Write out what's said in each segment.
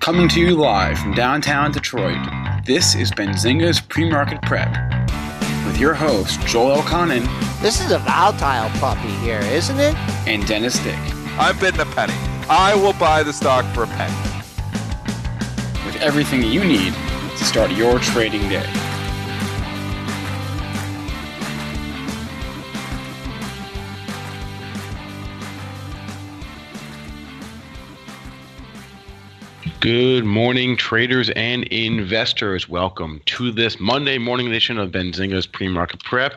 Coming to you live from downtown Detroit, this is Benzinga's Pre-Market Prep with your host, Joel Elconin. This is a volatile puppy here, isn't it? And Dennis Dick. I'm bidding a penny. I will buy the stock for a penny. With everything you need to start your trading day. Good morning, traders and investors. Welcome to this Monday morning edition of Benzinga's Pre-Market Prep.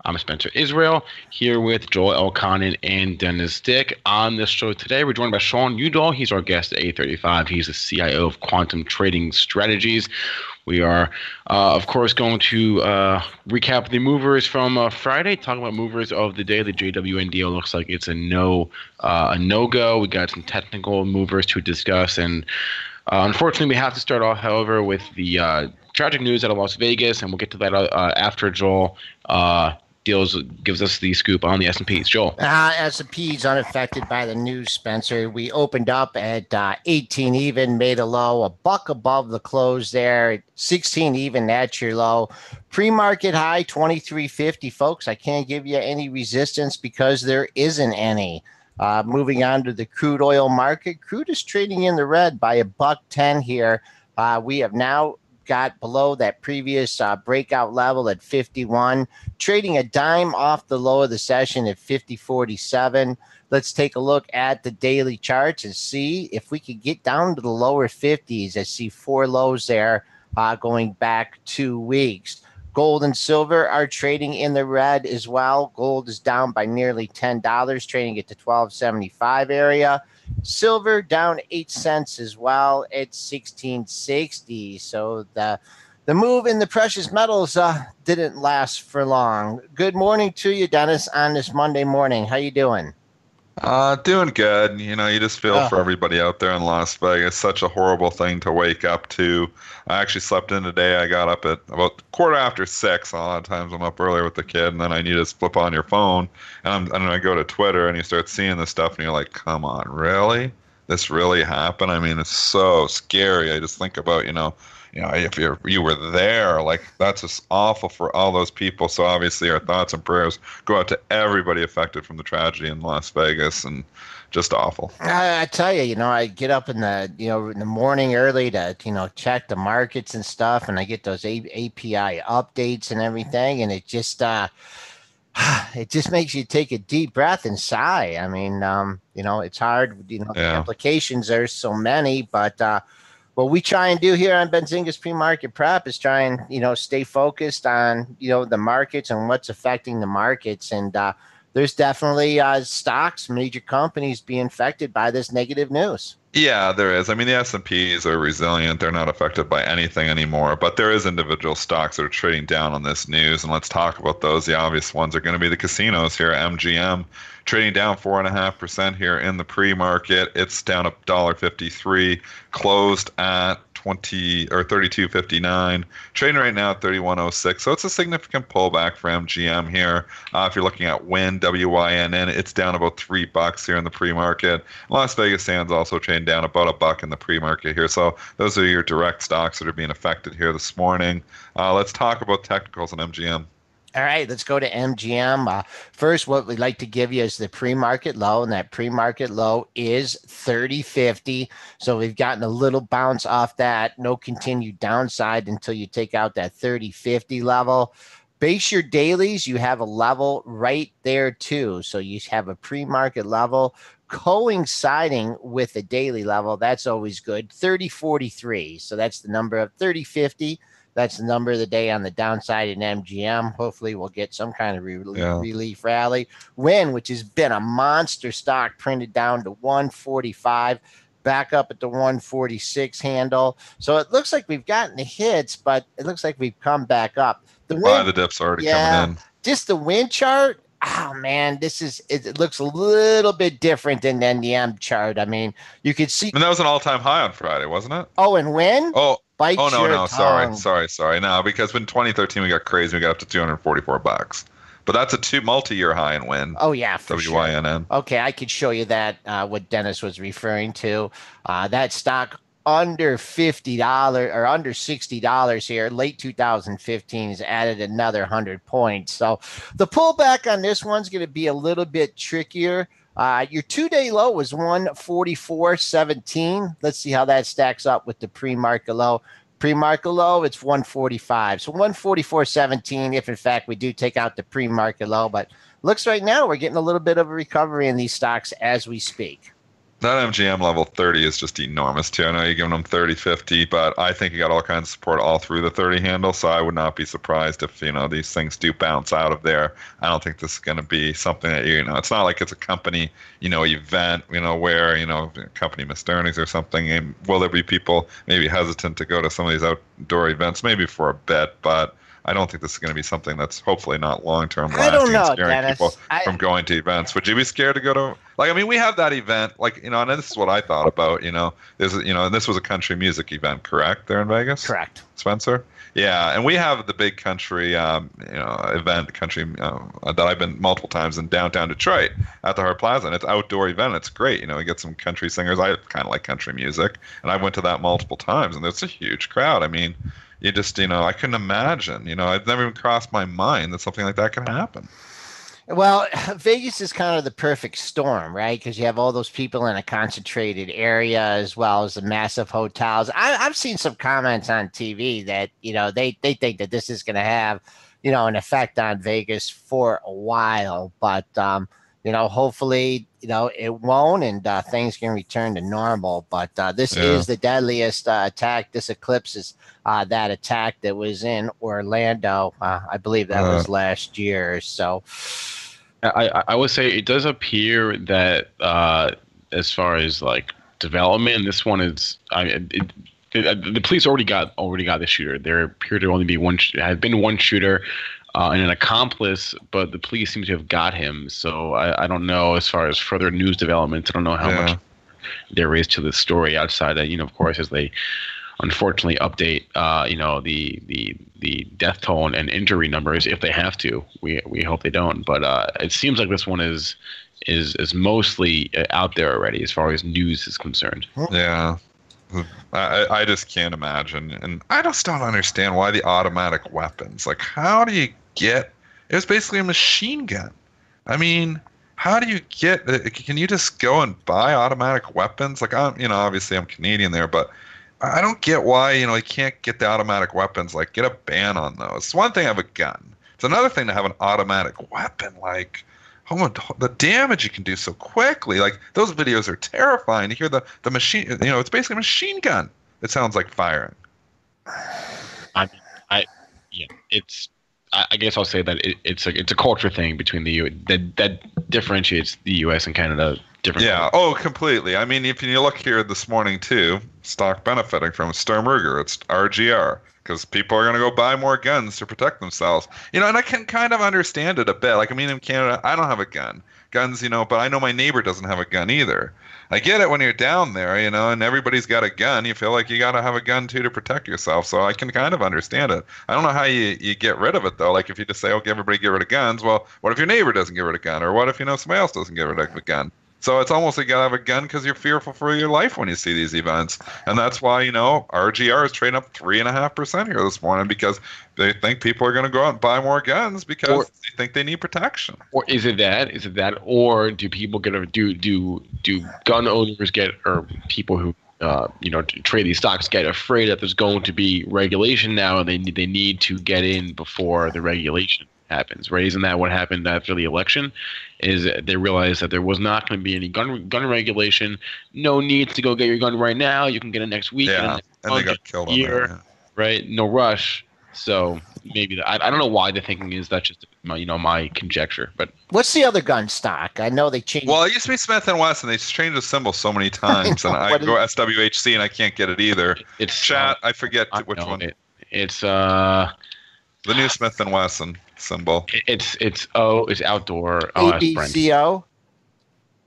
I'm Spencer Israel, here with Joel Elconin and Dennis Dick. On this show today, we're joined by Sean Udall. He's our guest at 8:35. He's the CIO of Quantum Trading Strategies. We are, of course, going to recap the movers from Friday, talk about movers of the day. The JWN deal looks like it's a no-go. We got some technical movers to discuss, and unfortunately, we have to start off, however, with the tragic news out of Las Vegas, and we'll get to that after Joel gives us the scoop on the S&Ps. Joel. S&Ps unaffected by the news, Spencer. We opened up at 18 even, made a low, a buck above the close there. 16 even, that's your low. Pre-market high, 23.50, folks. I can't give you any resistance because there isn't any. Moving on to the crude oil market. Crude is trading in the red by $1.10 here. We have now got below that previous breakout level at 51, trading a dime off the low of the session at 50.47. Let's take a look at the daily charts and see if we could get down to the lower 50s. I see four lows there going back 2 weeks. Gold and silver are trading in the red as well. Gold is down by nearly $10, trading at the $12.75 area. Silver down 8 cents as well at $16.60. So the move in the precious metals didn't last for long. Good morning to you, Dennis, on this Monday morning. How you doing? Doing good. You know, you just feel for everybody out there in Las Vegas. Such a horrible thing to wake up to. I actually slept in today. I got up at about 6:15. A lot of times I'm up earlier with the kid, and then I need to flip on your phone. And I go to Twitter, and you start seeing this stuff, and you're like, come on, really? This really happened? I mean, it's so scary. I just think about, if you were there, like, that's just awful for all those people. So obviously our thoughts and prayers go out to everybody affected from the tragedy in Las Vegas, and just awful. I tell you, I get up in the morning early to, check the markets and stuff, and I get those API updates and everything, and it just makes you take a deep breath and sigh. I mean, it's hard, the implications, there's so many, but what we try and do here on Benzinga's Pre-Market Prep is try and, stay focused on, the markets and what's affecting the markets. And there's definitely stocks, major companies being affected by this negative news. Yeah, there is. I mean, the S&Ps are resilient. They're not affected by anything anymore. But there is individual stocks that are trading down on this news. And let's talk about those. The obvious ones are going to be the casinos here. MGM trading down 4.5% here in the pre-market. It's down $1.53, closed at 32.59, trading right now at 31.06. So it's a significant pullback for MGM here. If you're looking at WIN, WYNN, it's down about $3 here in the pre-market. Las Vegas Sands also trading down about $1 in the pre-market here. So those are your direct stocks that are being affected here this morning. Let's talk about technicals on MGM. All right, let's go to MGM. First, what we'd like to give you is the pre-market low, and that pre-market low is 30.50. So we've gotten a little bounce off that. No continued downside until you take out that 30.50 level. Base your dailies, you have a level right there too. So you have a pre-market level coinciding with a daily level. That's always good. 30.43. So that's the number of 30.50. That's the number of the day on the downside in MGM. Hopefully we'll get some kind of relief rally. WIN, which has been a monster stock, printed down to 145, back up at the 146 handle. So it looks like we've gotten the hits, but it looks like we've come back up. The dip's already coming in. Just the WIN chart. Oh man, it looks a little bit different than the M chart. I mean, you could see. And that was an all-time high on Friday, wasn't it? Oh, and WIN? No, sorry. No, because in 2013 we got crazy. We got up to $244. But that's a multi-year high in WIN. Oh, yeah, for WYNN. Sure. Okay, I could show you that, what Dennis was referring to. That stock under $50 or under $60 here. Late 2015 has added another 100 points. So the pullback on this one's going to be a little bit trickier. Your 2-day low was 144.17. Let's see how that stacks up with the pre-market low. Pre-market low, it's 145. So 144.17 if, in fact, we do take out the pre-market low. But looks right now we're getting a little bit of a recovery in these stocks as we speak. That MGM level 30 is just enormous, too. I know you're giving them 30, 50, but I think you got all kinds of support all through the 30 handle, so I would not be surprised if, these things do bounce out of there. I don't think this is going to be something that, it's not like it's a company, event, where, a company missed earnings or something. And will there be people maybe hesitant to go to some of these outdoor events, maybe for a bit, but I don't think this is going to be something that's hopefully not long-term lasting. I don't know, scaring Dennis. people from going to events. Would you be scared to go to, we have that event, and this is what I thought about, there's, and this was a country music event, correct, there in Vegas? Correct. Spencer? Yeah, and we have the big country, event, country, that I've been multiple times in downtown Detroit at the Hart Plaza, and it's an outdoor event. It's great. We get some country singers. I kind of like country music, and I went to that multiple times, and it's a huge crowd. You just, I couldn't imagine, I've never even crossed my mind that something like that could happen. Well, Vegas is kind of the perfect storm, right? Because you have all those people in a concentrated area as well as the massive hotels. I've seen some comments on TV that, they think that this is going to have, an effect on Vegas for a while. But, hopefully, it won't, and things can return to normal. But this is the deadliest attack. This eclipses that attack that was in Orlando. I believe that was last year. So I would say it does appear that as far as development, this one is. The police already got the shooter. There appeared to only be one shooter. And an accomplice, but the police seem to have got him. So I don't know as far as further news developments. I don't know how much there is to the story outside of, of course, as they unfortunately update, the death toll and injury numbers if they have to. We hope they don't. But it seems like this one is mostly out there already as far as news is concerned. Yeah. I just can't imagine. And I just don't understand why the automatic weapons. How do you get... It was basically a machine gun. How do you get... Can you just go and buy automatic weapons? Obviously I'm Canadian there, but I don't get why, you can't get the automatic weapons. Get a ban on those. It's one thing to have a gun. It's another thing to have an automatic weapon. The damage you can do so quickly. Those videos are terrifying. You hear the machine, it's basically a machine gun. It sounds like firing. I guess I'll say that it's a culture thing between the that differentiates the U.S. and Canada differently. Yeah. Oh, completely. If you look here this morning too, stock benefiting from Sturm Ruger, it's RGR. Because people are going to go buy more guns to protect themselves. And I can kind of understand it a bit. In Canada, I don't have a gun. Guns, but I know my neighbor doesn't have a gun either. I get it when you're down there, and everybody's got a gun. You feel like you got to have a gun, too, to protect yourself. So I can kind of understand it. I don't know how you get rid of it, though. If you just say, okay, everybody get rid of guns. Well, what if your neighbor doesn't get rid of a gun? Or what if, somebody else doesn't get rid of a gun? So it's almost like you gotta have a gun because you're fearful for your life when you see these events. And that's why, RGR is trading up 3.5% here this morning because they think people are going to go out and buy more guns because they think they need protection. Or is it that? Or do people do gun owners or people who trade these stocks get afraid that there's going to be regulation now and they need to get in before the regulation happens, right? Isn't that what happened after the election? Is they realized that there was not going to be any gun regulation. No need to go get your gun right now. You can get it next week. Yeah, and they got killed on that, right? No rush. So maybe I don't know why the thinking is. That's just my conjecture. But what's the other gun stock? I know they changed. Well, it used to be Smith and Wesson. They changed the symbol so many times, and I go SWHC and I can't get it either. It's chat. I forget which one. It's the new Smith and Wesson symbol. It's outdoor. ABCO.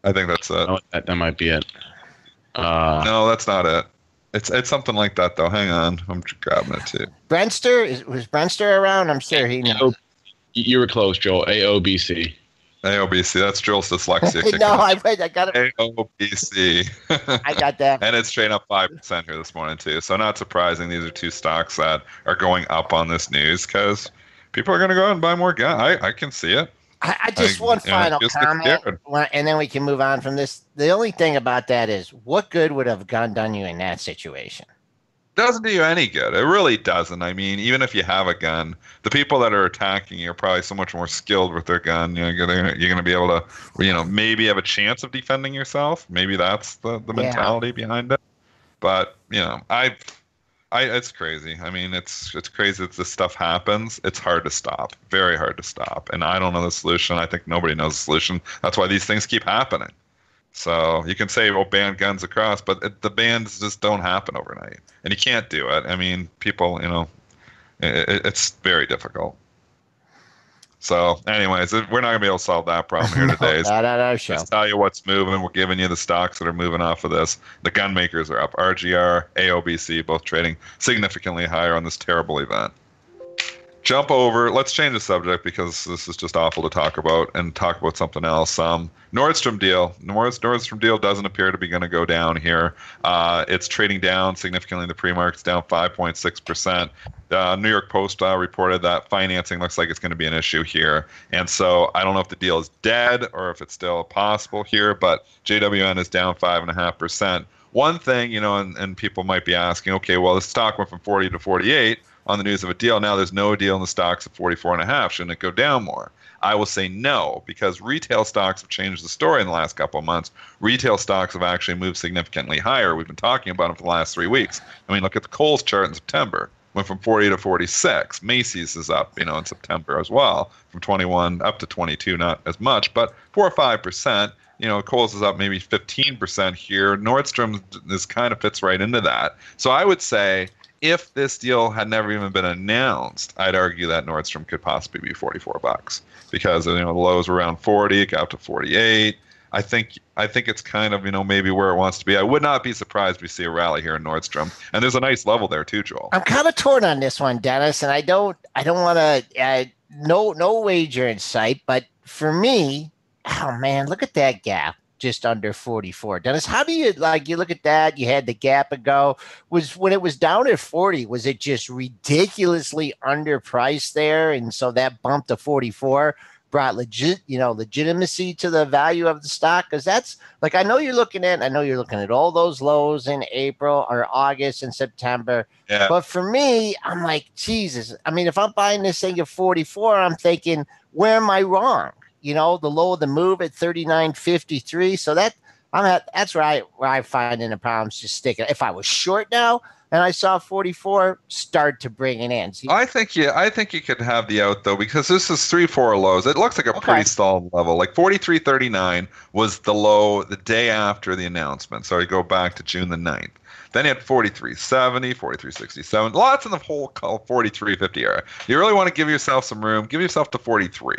I think that's it. Oh, that might be it. No, that's not it. It's something like that though. Hang on, I'm grabbing it too. Brentster was Brentster around? I'm sure he knows. You were close, Joel. AOBC. AOBC, that's Drill's dyslexia kicking No, in. I got it. AOBC. I got that. And it's trading up 5% here this morning, too. So not surprising. These are two stocks that are going up on this news because people are going to go out and buy more gas. I can see it. I just one final just comment, and then we can move on from this. The only thing about that is, what good would have gun done you in that situation? Doesn't do you any good. It really doesn't. I mean, even if you have a gun, the people that are attacking you are probably so much more skilled with their gun. You're going to be able to, maybe have a chance of defending yourself. Maybe that's the mentality behind it. But it's crazy. I mean, it's crazy that this stuff happens. It's hard to stop, very hard to stop. And I don't know the solution. I think nobody knows the solution. That's why these things keep happening. So you can say, ban guns across, but the bans just don't happen overnight. And you can't do it. I mean, people, it's very difficult. So anyways, we're not going to be able to solve that problem here today. Not on our show. Let's tell you what's moving. We're giving you the stocks that are moving off of this. The gun makers are up. RGR, AOBC, both trading significantly higher on this terrible event. Jump over. Let's change the subject because this is just awful to talk about and talk about something else. Nordstrom deal. Nordstrom deal doesn't appear to be going to go down here. It's trading down significantly. The pre-market's down 5.6%. New York Post reported that financing looks like it's going to be an issue here. And so I don't know if the deal is dead or if it's still possible here, but JWN is down 5.5%. One thing, and people might be asking, okay, well, the stock went from 40 to 48 on the news of a deal. Now there's no deal in the stocks at 44.5. Shouldn't it go down more? I will say no, because retail stocks have changed the story in the last couple of months. Retail stocks have actually moved significantly higher. We've been talking about them for the last 3 weeks. I mean, look at the Kohl's chart in September. Went from 40 to 46. Macy's is up, in September as well, from 21 up to 22, not as much, but 4 or 5%. Kohl's is up maybe 15% here. Nordstrom kind of fits right into that. So I would say, if this deal had never even been announced, I'd argue that Nordstrom could possibly be $44 because the lows were around 40, it got up to 48. I think it's kind of maybe where it wants to be. I would not be surprised if we see a rally here in Nordstrom, and there's a nice level there too, Joel. I'm kind of torn on this one, Dennis, and I don't want to no wager in sight, but for me, oh man, look at that gap. Just under 44. Dennis, how do you look at that? You had the gap ago. When it was down at 40, was it just ridiculously underpriced there? And so that bump to 44 brought legitimacy to the value of the stock. Cause that's I know you're looking at all those lows in April or August and September. Yeah. But for me, I'm like, Jesus. I mean, if I'm buying this thing at 44, I'm thinking, where am I wrong? The low of the move at 39.53. So that's where I find in the problems just sticking. If I was short now and I saw 44, start to bring it in. I think you could have the out though, because this is 3-4 lows. It looks like a pretty solid level. Like 43.39 was the low the day after the announcement. So you go back to June the 9th. Then you had 43.70, 43.67, lots in the whole 43.50 area. You really want to give yourself some room. Give yourself to 43.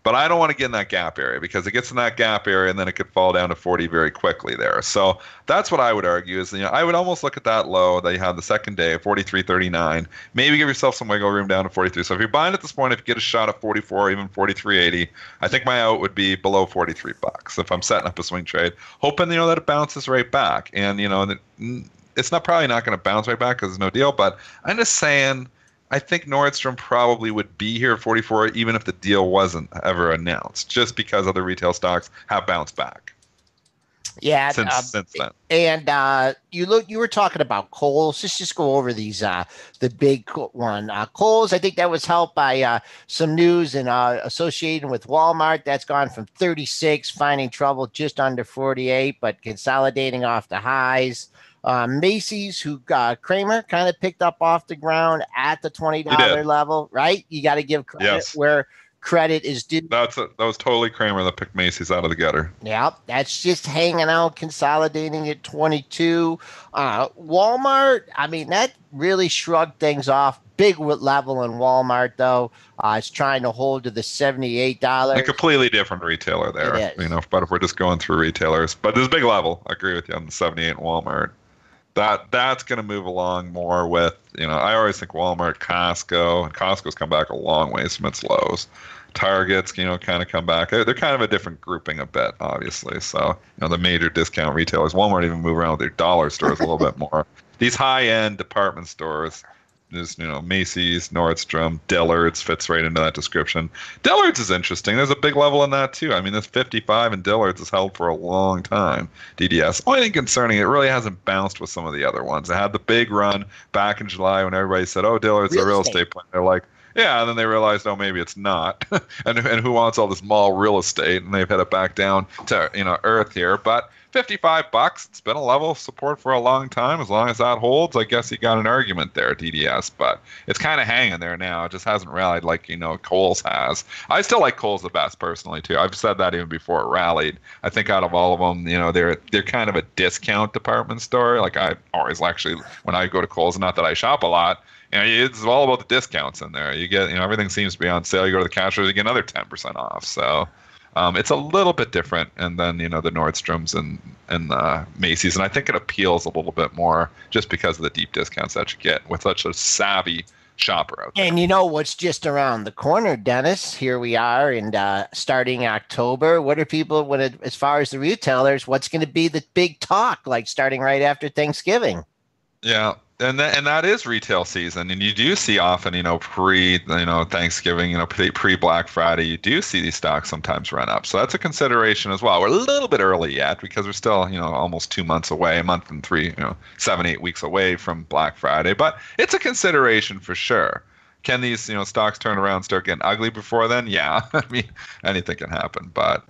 But I don't want to get in that gap area because it gets in that gap area and then it could fall down to 40 very quickly there. So that's what I would argue is, I would almost look at that low that you had the second day, 43.39. Maybe give yourself some wiggle room down to 43. So if you're buying at this point, if you get a shot at 44 or even 43.80, I think my out would be below $43 if I'm setting up a swing trade, hoping, that it bounces right back. And, it's probably not going to bounce right back because there's no deal. But I'm just saying, I think Nordstrom probably would be here at 44 even if the deal wasn't ever announced, just because other retail stocks have bounced back. Yeah, since then. And you were talking about Kohl's. Let's just go over these. The big one, Kohl's. I think that was helped by some news and associated with Walmart. That's gone from 36, finding trouble just under 48, but consolidating off the highs. Macy's, who Kramer kind of picked up off the ground at the $20 level, right? You got to give credit where credit is due. That was totally Kramer that picked Macy's out of the gutter. Yeah, that's just hanging out, consolidating at 22. Walmart, I mean, that really shrugged things off. Big level in Walmart, though. It's trying to hold to the $78. A completely different retailer there, but if we're just going through retailers. But there's a big level. I agree with you on the 78 in Walmart. That's going to move along more with, I always think Walmart, Costco, and Costco's come back a long ways from its lows. Targets, kind of come back. They're kind of a different grouping a bit, obviously. So, the major discount retailers, Walmart even move around with their dollar stores a little bit more. These high-end department stores, there's, Macy's, Nordstrom, Dillard's fits right into that description. Dillard's is interesting. There's a big level in that too. I mean, this 55 in Dillard's is held for a long time. DDS. Only thing concerning, it really hasn't bounced with some of the other ones. It had the big run back in July when everybody said, "Oh, Dillard's a real estate plan." They're like, yeah, and then they realized, oh, maybe it's not. and who wants all this mall real estate? And they've had it back down to earth here. But $55, it's been a level of support for a long time. As long as that holds, I guess you got an argument there, DDS. But it's kind of hanging there now. It just hasn't rallied like Kohl's has. I still like Kohl's the best personally too. I've said that even before it rallied. I think out of all of them, they're kind of a discount department store. Like I always actually, when I go to Kohl's, not that I shop a lot. It's all about the discounts in there. You get, everything seems to be on sale. You go to the cash register, you get another 10% off. So it's a little bit different. And then, the Nordstroms and Macy's. And I think it appeals a little bit more just because of the deep discounts that you get with such a savvy shopper out there. And what's just around the corner, Dennis? Here we are, and starting October. What are people, as far as the retailers, what's going to be the big talk, like starting right after Thanksgiving? Yeah. And that is retail season, and you do see often, pre Thanksgiving, pre Black Friday, you do see these stocks sometimes run up. So that's a consideration as well. We're a little bit early yet because we're still, almost 2 months away, a month and 7, 8 weeks away from Black Friday. But it's a consideration for sure. Can these, stocks turn around and start getting ugly before then? Yeah, I mean, anything can happen, but.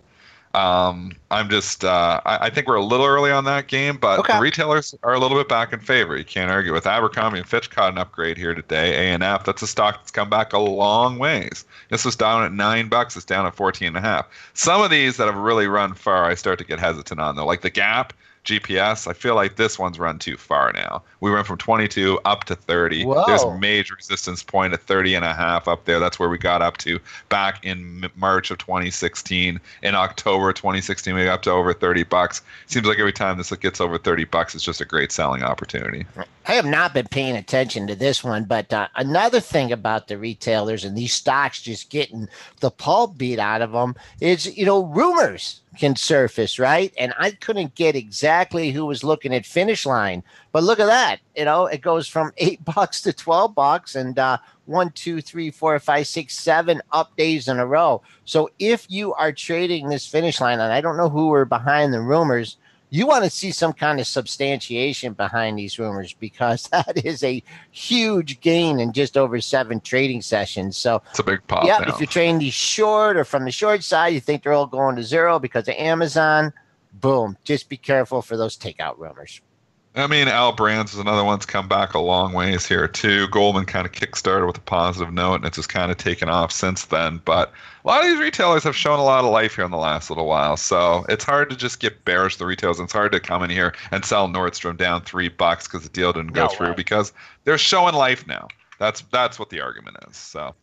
I'm just, I think we're a little early on that game, but the retailers are a little bit back in favor. You can't argue with Abercrombie and Fitch caught an upgrade here today. A&F, that's a stock that's come back a long ways. This was down at $9. It's down at 14.5. Some of these that have really run far, I start to get hesitant on though, like the Gap. GPS, I feel like this one's run too far now. We went from 22 up to 30. Whoa. There's a major resistance point at 30.5 up there. That's where we got up to back in March of 2016. In October 2016, we got up to over $30. Seems like every time this gets over $30, it's just a great selling opportunity. I have not been paying attention to this one, but another thing about the retailers and these stocks just getting the pulp beat out of them is, rumors can surface, right? And I couldn't get exactly who was looking at finish line, but look at that. It goes from $8 to $12 and 1, 2, 3, 4, 5, 6, 7 up days in a row. So if you are trading this finish line, and I don't know who are behind the rumors, you want to see some kind of substantiation behind these rumors because that is a huge gain in just over 7 trading sessions. So it's a big pop. Yeah, now. If you're trading these short or from the short side, you think they're all going to zero because of Amazon. Boom. Just be careful for those takeout rumors. I mean, Al Brands is another one that's come back a long ways here, too. Goldman kind of kickstarted with a positive note, and it's just kind of taken off since then. But a lot of these retailers have shown a lot of life here in the last little while. So it's hard to just get bearish the retailers. It's hard to come in here and sell Nordstrom down $3 because the deal didn't go through because they're showing life now. That's what the argument is. So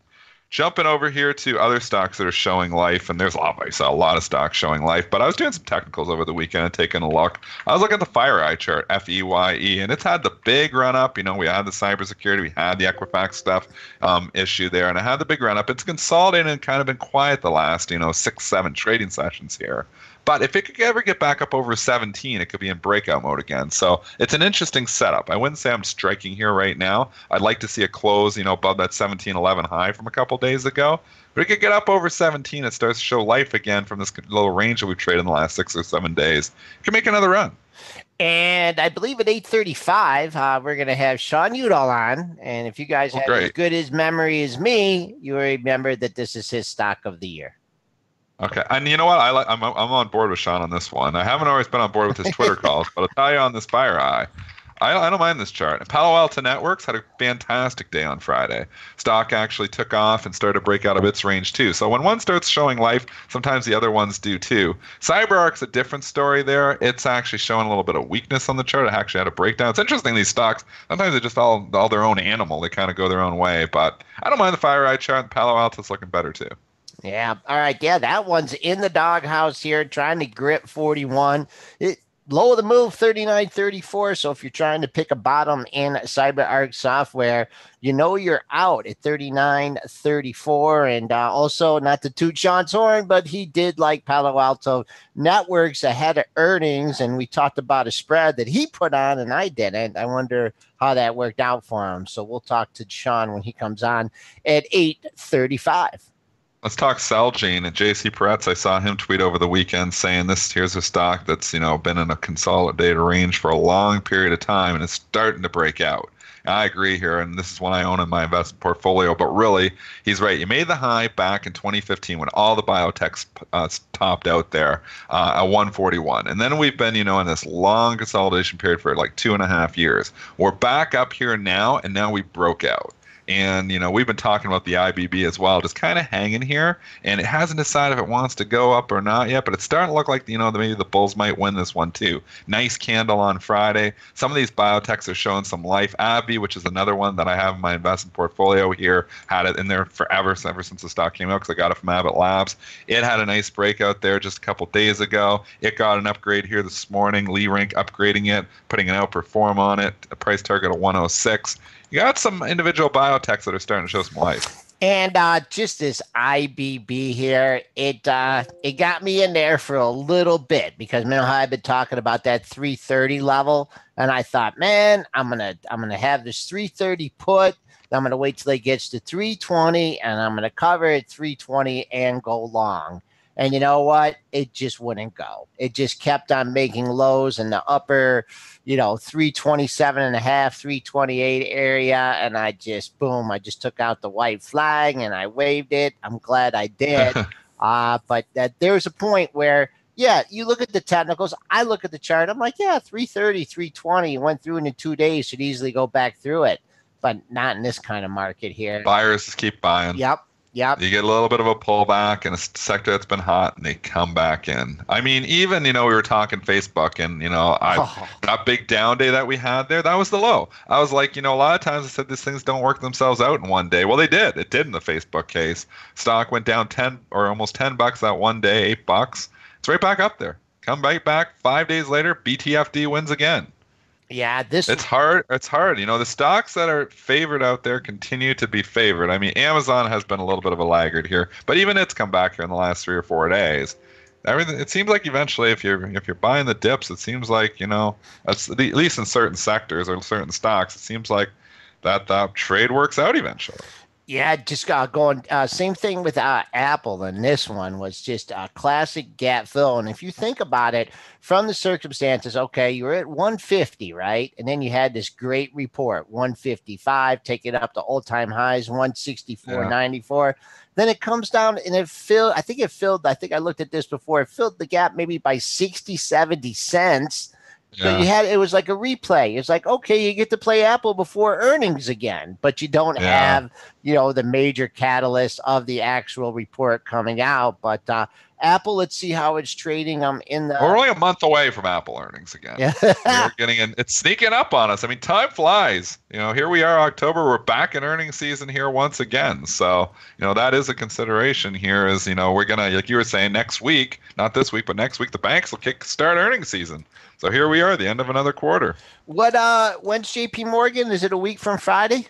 jumping over here to other stocks that are showing life, and there's a lot of stocks showing life, but I was doing some technicals over the weekend and taking a look. I was looking at the FireEye chart, FEYE, and it's had the big run up. We had the cybersecurity, we had the Equifax stuff issue there, and it had the big run up. It's consolidated and kind of been quiet the last, 6, 7 trading sessions here. But if it could ever get back up over 17, it could be in breakout mode again. So it's an interesting setup. I wouldn't say I'm striking here right now. I'd like to see a close, above that 17.11 high from a couple days ago. But it could get up over 17. It starts to show life again from this little range that we've traded in the last 6 or 7 days. It could make another run. And I believe at 8:35, we're going to have Sean Udall on. And if you guys have as good his memory as me, you remember that this is his stock of the year. Okay, and you know what? I'm on board with Sean on this one. I haven't always been on board with his Twitter calls, but I'll tell you on this FireEye, I don't mind this chart. Palo Alto Networks had a fantastic day on Friday. Stock actually took off and started to break out of its range too. So when one starts showing life, sometimes the other ones do too. CyberArk's a different story there. It's actually showing a little bit of weakness on the chart. It actually had a breakdown. It's interesting, these stocks, sometimes they're just all their own animal. They kind of go their own way, but I don't mind the FireEye chart. Palo Alto's looking better too. Yeah. All right. Yeah, that one's in the doghouse here, trying to grip 41. Low of the move, 39.34. So if you're trying to pick a bottom in CyberArk software, you know you're out at 39.34. And also, not to toot Sean's horn, but he did like Palo Alto Networks ahead of earnings. And we talked about a spread that he put on and I didn't. I wonder how that worked out for him. So we'll talk to Sean when he comes on at 8:35. Let's talk Celgene and JC Peretz. I saw him tweet over the weekend saying here's a stock that's, been in a consolidated range for a long period of time and it's starting to break out. And I agree here, and this is one I own in my investment portfolio, but really, he's right. You made the high back in 2015 when all the biotechs topped out there at 141. And then we've been, in this long consolidation period for like 2.5 years. We're back up here now, and now we broke out. And, we've been talking about the IBB as well, just kind of hanging here. And it hasn't decided if it wants to go up or not yet, but it's starting to look like, maybe the Bulls might win this one too. Nice candle on Friday. Some of these biotechs are showing some life. AbbVie, which is another one that I have in my investment portfolio here, had it in there forever, ever since the stock came out because I got it from Abbott Labs. It had a nice breakout there just a couple days ago. It got an upgrade here this morning. Leerink upgrading it, putting an outperform on it, a price target of 106. You got some individual biotechs that are starting to show some life. And just this IBB here, it got me in there for a little bit because I've been talking about that 330 level, and I thought, man, I'm gonna have this 330 put. I'm gonna wait till it gets to 320, and I'm gonna cover it 320 and go long. And you know what? It just wouldn't go. It just kept on making lows in the upper, 327 and a half, 328 area. And I just took out the white flag and I waved it. I'm glad I did. But there's a point where, you look at the technicals. I look at the chart. I'm like, 330, 320 went through in 2 days. Should easily go back through it, but not in this kind of market here. Buyers just keep buying. Yep. You get a little bit of a pullback in a sector that's been hot, and they come back in. I mean, even, we were talking Facebook, and, that big down day that we had there, that was the low. I was like, a lot of times I said these things don't work themselves out in one day. Well, they did. It did in the Facebook case. Stock went down 10 or almost $10 that one day, $8. It's right back up there. Come right back 5 days later, BTFD wins again. Yeah, it's hard. It's hard. The stocks that are favored out there continue to be favored. I mean, Amazon has been a little bit of a laggard here, but even it's come back here in the last 3 or 4 days. Everything. It seems like eventually, if you're buying the dips, it seems like at least in certain sectors or certain stocks, it seems like that trade works out eventually. Yeah, just going. Same thing with Apple, and this one was just a classic gap fill. And if you think about it, from the circumstances, okay, you were at 150, right? And then you had this great report, 155, take it up to all-time highs, 164.94. Then it comes down and it filled. I think I looked at this before. It filled the gap maybe by 60, 70 cents. So it was like a replay. It's like, okay, you get to play Apple before earnings again, but you don't have, the major catalyst of the actual report coming out. But Apple, let's see how it's trading. We're only a month away from Apple earnings again. Yeah. We're getting in. It's sneaking up on us. I mean, time flies. Here we are, October. We're back in earnings season here once again. So, that is a consideration here. Is we're gonna, like you were saying, next week, not this week, but next week, the banks will start earnings season. So here we are, the end of another quarter. When's JP Morgan? Is it a week from Friday?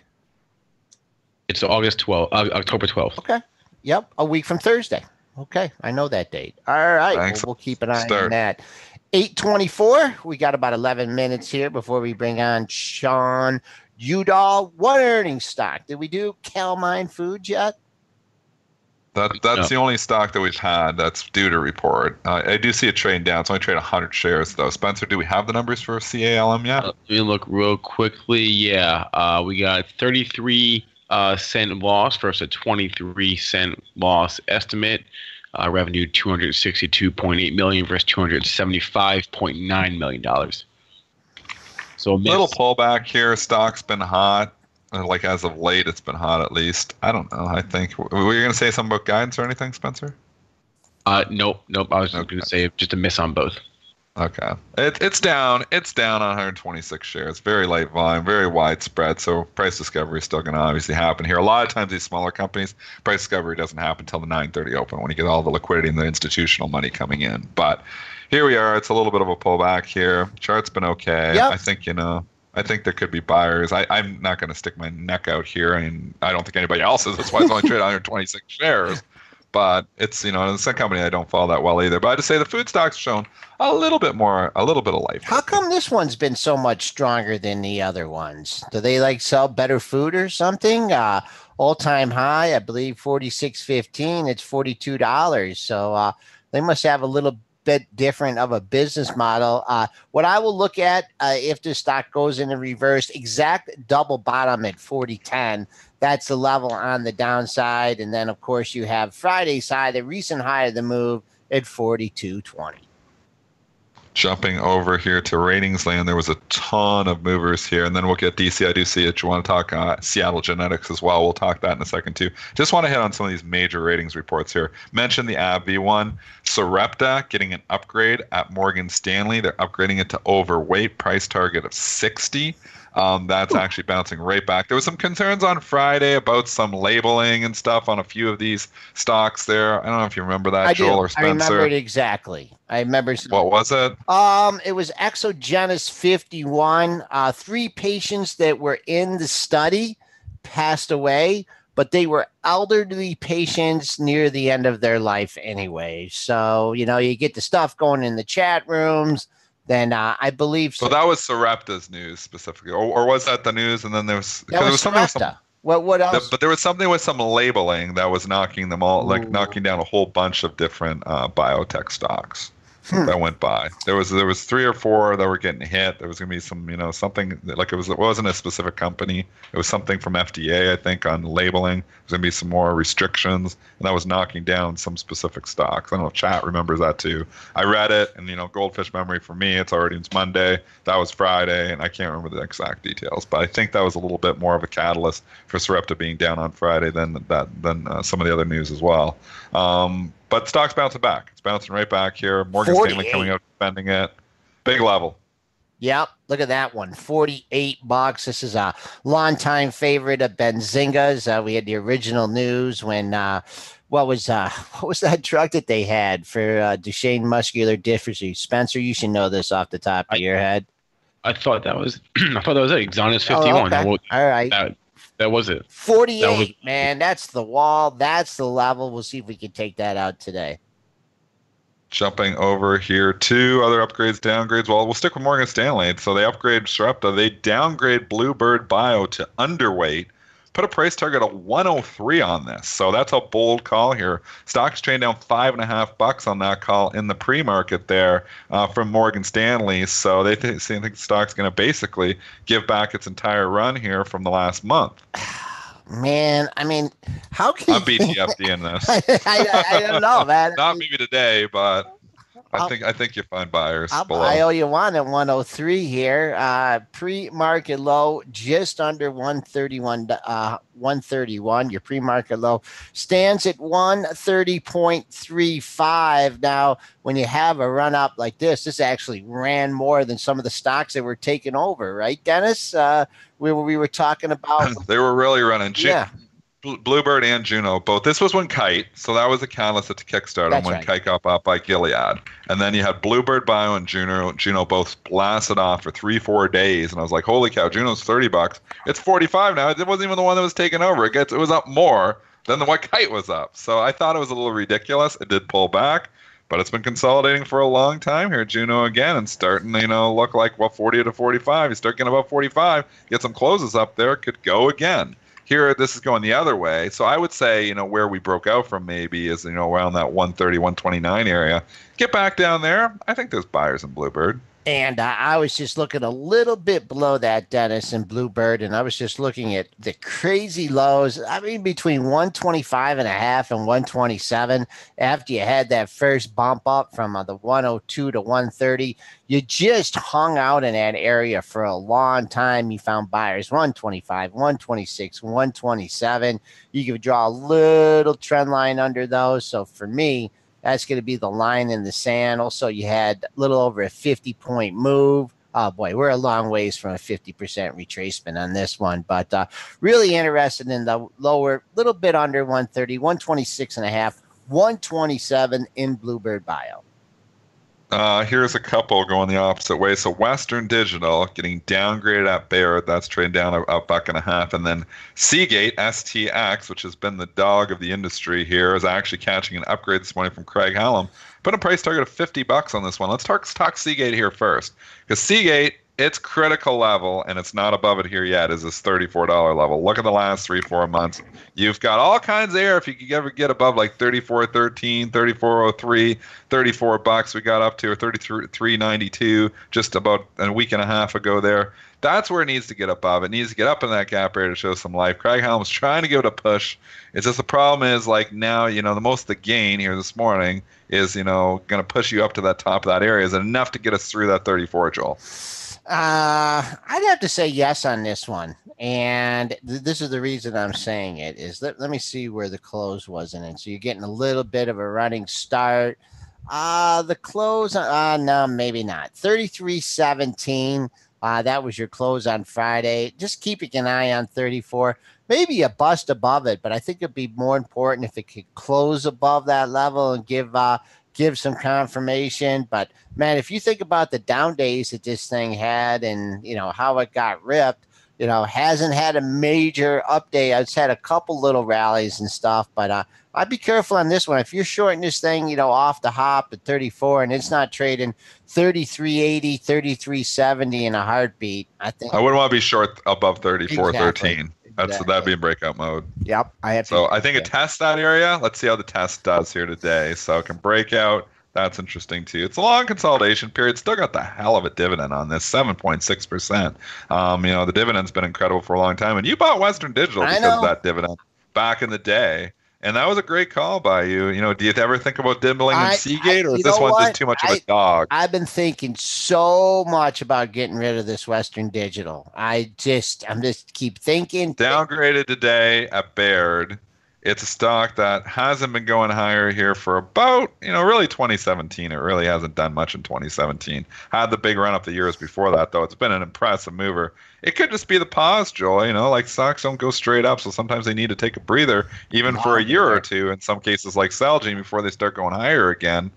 It's October 12th. Okay. Yep. A week from Thursday. Okay. I know that date. All right. Well, we'll keep an eye on that. 8:24. We got about 11 minutes here before we bring on Sean Udall. What earnings stock? Did we do Calmine Foods yet? That's the only stock that we've had that's due to report. I do see it trading down. It's only trading 100 shares, though. Spencer, do we have the numbers for CALM yet? Let me look real quickly. Yeah, we got 33 cent loss versus a 23 cent loss estimate. Revenue $262.8 million versus $275.9 million. So a little pullback here. Stock's been hot. Like as of late, it's been hot at least. I don't know. I think were you going to say something about guidance or anything, Spencer? Nope. I was going to say just a miss on both. Okay. It's down. It's down on 126 shares. Very light volume, very widespread. So price discovery is still going to obviously happen here. A lot of times these smaller companies, price discovery doesn't happen until the 9:30 open when you get all the liquidity and the institutional money coming in. But here we are. It's a little bit of a pullback here. Chart's been okay. Yep. I think there could be buyers. I'm not going to stick my neck out here. I mean, I don't think anybody else is. That's why it's only traded 126 shares. But it's, it's a company I don't follow that well either. But I just say the food stock's shown a little bit of life. How come this one's been so much stronger than the other ones? Do they like sell better food or something? All-time high, I believe, 46.15. It's $42. So they must have a little bit different of a business model. What I will look at if the stock goes in the reverse, exact double bottom at 40.10. That's the level on the downside. And then, of course, you have Friday's high, the recent high of the move at 42.20. Jumping over here to ratings land, there was a ton of movers here, and then we'll get DC. I do see it. You want to talk Seattle genetics as well. We'll talk that in a second too. Just want to hit on some of these major ratings reports here. Mention the AbbVie one. Sarepta getting an upgrade at Morgan Stanley. They're upgrading it to overweight, price target of 60. That's actually bouncing right back. There was some concerns on Friday about some labeling and stuff on a few of these stocks there. I don't know if you remember that, Joel or Spencer. I remember it exactly. I remember. What was it? It was Exogenous 51. 3 patients that were in the study passed away, but they were elderly patients near the end of their life anyway. So, you get the stuff going in the chat rooms. Then I believe so. That was Sarepta's news specifically, or was that the news? And then there was something. What else? But there was something with some labeling that was knocking them all, like knocking down a whole bunch of different biotech stocks that went by. There was 3 or 4 that were getting hit. There was going to be some, something like it wasn't a specific company. It was something from FDA, I think, on labeling. There's going to be some more restrictions, and that was knocking down some specific stocks. I don't know if chat remembers that too. I read it, and goldfish memory for me. It's Monday. That was Friday, and I can't remember the exact details. But I think that was a little bit more of a catalyst for Sarepta being down on Friday than some of the other news as well. But stock's bouncing back. It's bouncing right back here. Morgan Stanley coming out defending it. Big level. Yep. Look at that one. $48. This is a longtime favorite of Benzinga's. We had the original news when what was that drug that they had for Duchenne muscular dystrophy? Spencer, you should know this off the top of your head. I thought that was it. Exogenous 51. Oh, okay. All right. That was it. 48, man. That's the wall. That's the level. We'll see if we can take that out today. Jumping over here to other upgrades, downgrades. Well, we'll stick with Morgan Stanley. So they upgrade Sarepta. They downgrade Bluebird Bio to underweight. Put a price target of 103 on this. So that's a bold call here. Stock's trading down $5.50 on that call in the pre-market there from Morgan Stanley. So they think the stock's going to basically give back its entire run here from the last month. Man, I mean, how can I'm BTFD in this? I don't know, man. Not maybe today, but I think you find buyers below. I owe you one at 103 here. Pre-market low just under 131. 131. Your pre-market low stands at 130.35. Now, when you have a run up like this actually ran more than some of the stocks that were taken over, right, Dennis? We were talking about. They were really running. Yeah. Bluebird and Juno both. This was when Kite, so that was a catalyst to kickstart them when Kite got bought by Gilead. And then you had Bluebird Bio and Juno both blasted off for 3-4 days. And I was like, holy cow, Juno's $30. It's 45 now. It wasn't even the one that was taken over. It was up more than what Kite was up. So I thought it was a little ridiculous. It did pull back, but it's been consolidating for a long time here. Juno again and starting, look like 40 to 45. You start getting above 45, get some closes up there, could go again. Here, this is going the other way. So I would say, where we broke out from maybe is, around that 130, 129 area. Get back down there. I think there's buyers in Bluebird. And I was just looking a little bit below that, Dennis, and Bluebird, and I was just looking at the crazy lows. I mean, between 125.5 and 127. After you had that first bump up from the 102 to 130, you just hung out in that area for a long time. You found buyers 125, 126, 127. You could draw a little trend line under those. So for me, that's going to be the line in the sand. Also, you had a little over a 50-point move. Oh, boy, we're a long ways from a 50% retracement on this one. But really interested in the lower, little bit under 130, 126.5, 127 in Bluebird Bio. Here's a couple going the opposite way. So Western Digital getting downgraded at Baird. That's trading down a buck and a half. And then Seagate, STX, which has been the dog of the industry here, is actually catching an upgrade this morning from Craig Hallam. Put a price target of $50 on this one. Let's talk Seagate here first. Because Seagate, its critical level, and it's not above it here yet, is this $34 level. Look at the last 3-4 months. You've got all kinds of air if you could ever get above like 34.13, 34.03, $34 we got up to, or 33.92 just about a week and a half ago there. That's where it needs to get above. It needs to get up in that gap area to show some life. Craig Helm's trying to give it a push. It's just the problem is like now, the most of the gain here this morning is, going to push you up to that top of that area. Is it enough to get us through that 34, Joel? I'd have to say yes on this one. And this is the reason I'm saying it is let me see where the close was in it. So you're getting a little bit of a running start. The close, no, maybe not. 33.17. That was your close on Friday. Just keeping an eye on 34. Maybe a bust above it, but I think it'd be more important if it could close above that level and give some confirmation. But man, if you think about the down days that this thing had and how it got ripped, hasn't had a major update. It's had a couple little rallies and stuff, but I'd be careful on this one. If you're shorting this thing, off the hop at 34 and it's not trading 33.80, 33.70 in a heartbeat, I think I wouldn't want to be short above 34.13. Exactly. That'd be in breakout mode. Yep. I think it tests that area. Let's see how the test does here today. So it can break out. That's interesting too. It's a long consolidation period. Still got the hell of a dividend on this, 7.6%. The dividend's been incredible for a long time. And you bought Western Digital because of that dividend back in the day. And that was a great call by you. Do you ever think about dibbling in Seagate, or is this one just too much of a dog? I've been thinking so much about getting rid of this Western Digital. I'm just keep thinking. Downgraded today at Baird. It's a stock that hasn't been going higher here for about, really 2017. It really hasn't done much in 2017. Had the big run up the years before that, though. It's been an impressive mover. It could just be the pause, Joel. Like stocks don't go straight up, so sometimes they need to take a breather, even for a year or two. In some cases, like Celgene, before they start going higher again.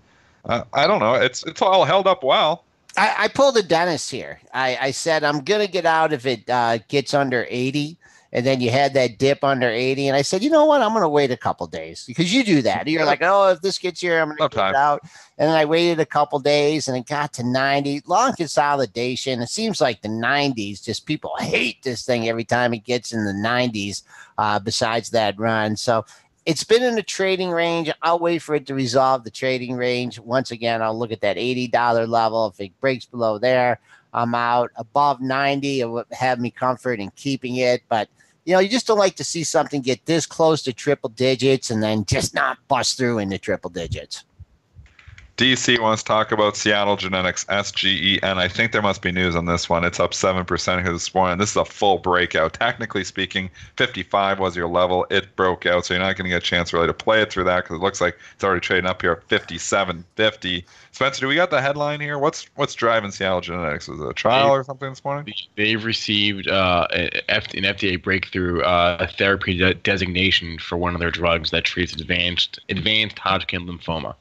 I don't know. It's all held up well. I pulled a Dennis here. I said I'm gonna get out if it gets under 80. And then you had that dip under 80. And I said, you know what? I'm going to wait a couple days because you do that. You're like, oh, if this gets here, I'm going to get it out. And then I waited a couple days and it got to 90. Long consolidation. It seems like the 90s, just people hate this thing every time it gets in the 90s besides that run. So it's been in the trading range. I'll wait for it to resolve the trading range. Once again, I'll look at that $80 level. If it breaks below there, I'm out. Above 90, it would have me comfort in keeping it. But you just don't like to see something get this close to triple digits and then just not bust through into triple digits. DC wants to talk about Seattle Genetics, SGEN. I think there must be news on this one. It's up 7% here this morning. This is a full breakout. Technically speaking, 55 was your level. It broke out, so you're not going to get a chance really to play it through that because it looks like it's already trading up here at 57.50. Spencer, do we got the headline here? What's driving Seattle Genetics? Was it a trial or something this morning? They've received an FDA breakthrough therapy designation for one of their drugs that treats advanced Hodgkin lymphoma.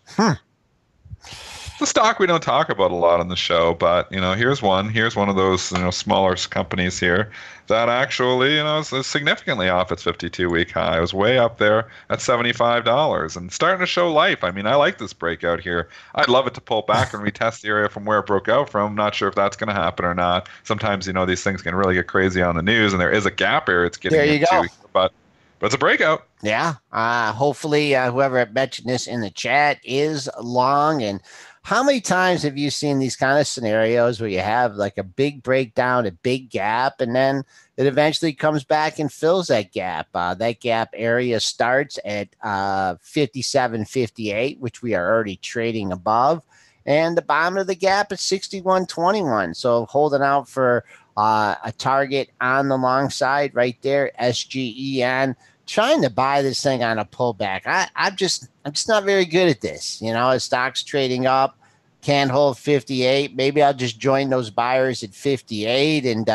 It's a stock we don't talk about a lot on the show, but here's one of those smaller companies here that actually is significantly off its 52-week high. It was way up there at $75 and starting to show life. I mean, I like this breakout here. I'd love it to pull back and retest the area from where it broke out from. Not sure if that's going to happen or not. Sometimes these things can really get crazy on the news, and there is a gap area it's getting into. There you go. But it's a breakout. Yeah. Hopefully, whoever mentioned this in the chat is long. And how many times have you seen these kind of scenarios where you have like a big breakdown, a big gap, and then it eventually comes back and fills that gap? That gap area starts at 57.58, which we are already trading above, and the bottom of the gap is 61.21. So holding out for a target on the long side right there, SGEN. Trying to buy this thing on a pullback. I'm just not very good at this. The stock's trading up, can't hold 58. Maybe I'll just join those buyers at 58 and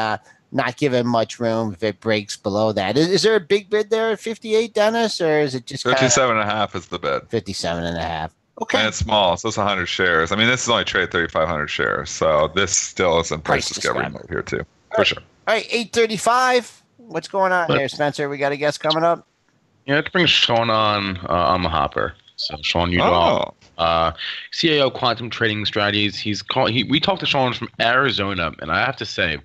not give it much room if it breaks below that. Is there a big bid there at 58, Dennis, or is it just 57.5 is the bid? 57.5. Okay. And it's small, so it's 100 shares. I mean, this is only trade 3,500 shares, so this still is in price discovery mode here too, for sure. All right, 8:35. What's going on here, Spencer? We got a guest coming up. Yeah, let's bring Sean on the hopper. So Sean Udall, CAO Quantum Trading Strategies. We talked to Sean from Arizona, and I have to say,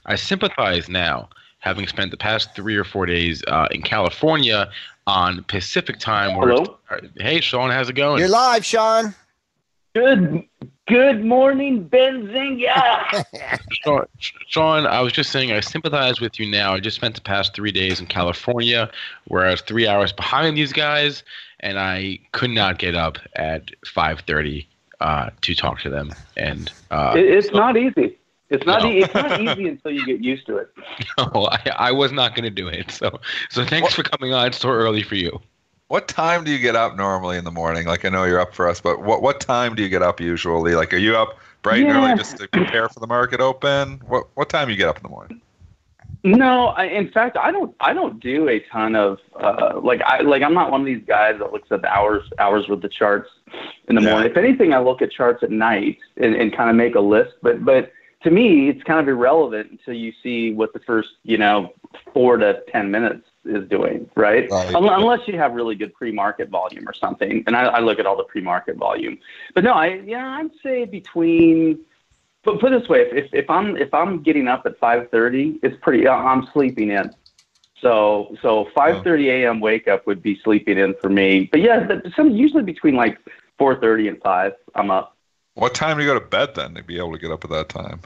I sympathize now, having spent the past 3 or 4 days in California on Pacific time. Hello. Hey, Sean, how's it going? You're live, Sean. Good morning, Benzinga. Sean, I was just saying I sympathize with you now. I just spent the past 3 days in California, where I was 3 hours behind these guys, and I could not get up at 5:30 to talk to them. And it's not easy. It's not easy until you get used to it. No, I was not going to do it. So thanks for coming on so early for you. What time do you get up normally in the morning? Like, I know you're up for us, but what time do you get up usually? Like, are you up bright and early just to prepare for the market open? What time do you get up in the morning? No, in fact, I don't do a ton of I'm not one of these guys that looks at the hours with the charts in the morning. If anything, I look at charts at night and kind of make a list. But to me, it's kind of irrelevant until you see what the first 4 to 10 minutes is doing, right? Unless you have really good pre-market volume or something, and I look at all the pre-market volume. But no, I'd say between. But put it this way: if I'm getting up at 5:30, it's I'm sleeping in. So 5:30 a.m. wake up would be sleeping in for me. But yeah, usually between like 4:30 and 5, I'm up. What time do you go to bed then to be able to get up at that time?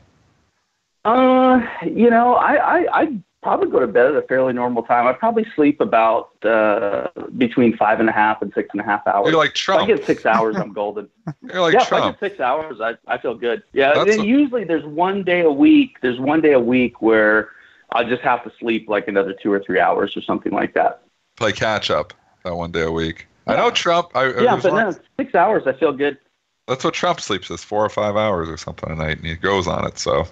I'd probably go to bed at a fairly normal time. I probably sleep about between 5.5 and 6.5 hours. You're like Trump. If I get 6 hours, I'm golden. You're like Trump. If I get 6 hours, I feel good. Yeah, usually there's one day a week where I just have to sleep like another 2 or 3 hours or something like that. Play catch up that one day a week. I know Trump. But no, 6 hours, I feel good. That's what Trump sleeps is 4 or 5 hours or something a night, and he goes on it. So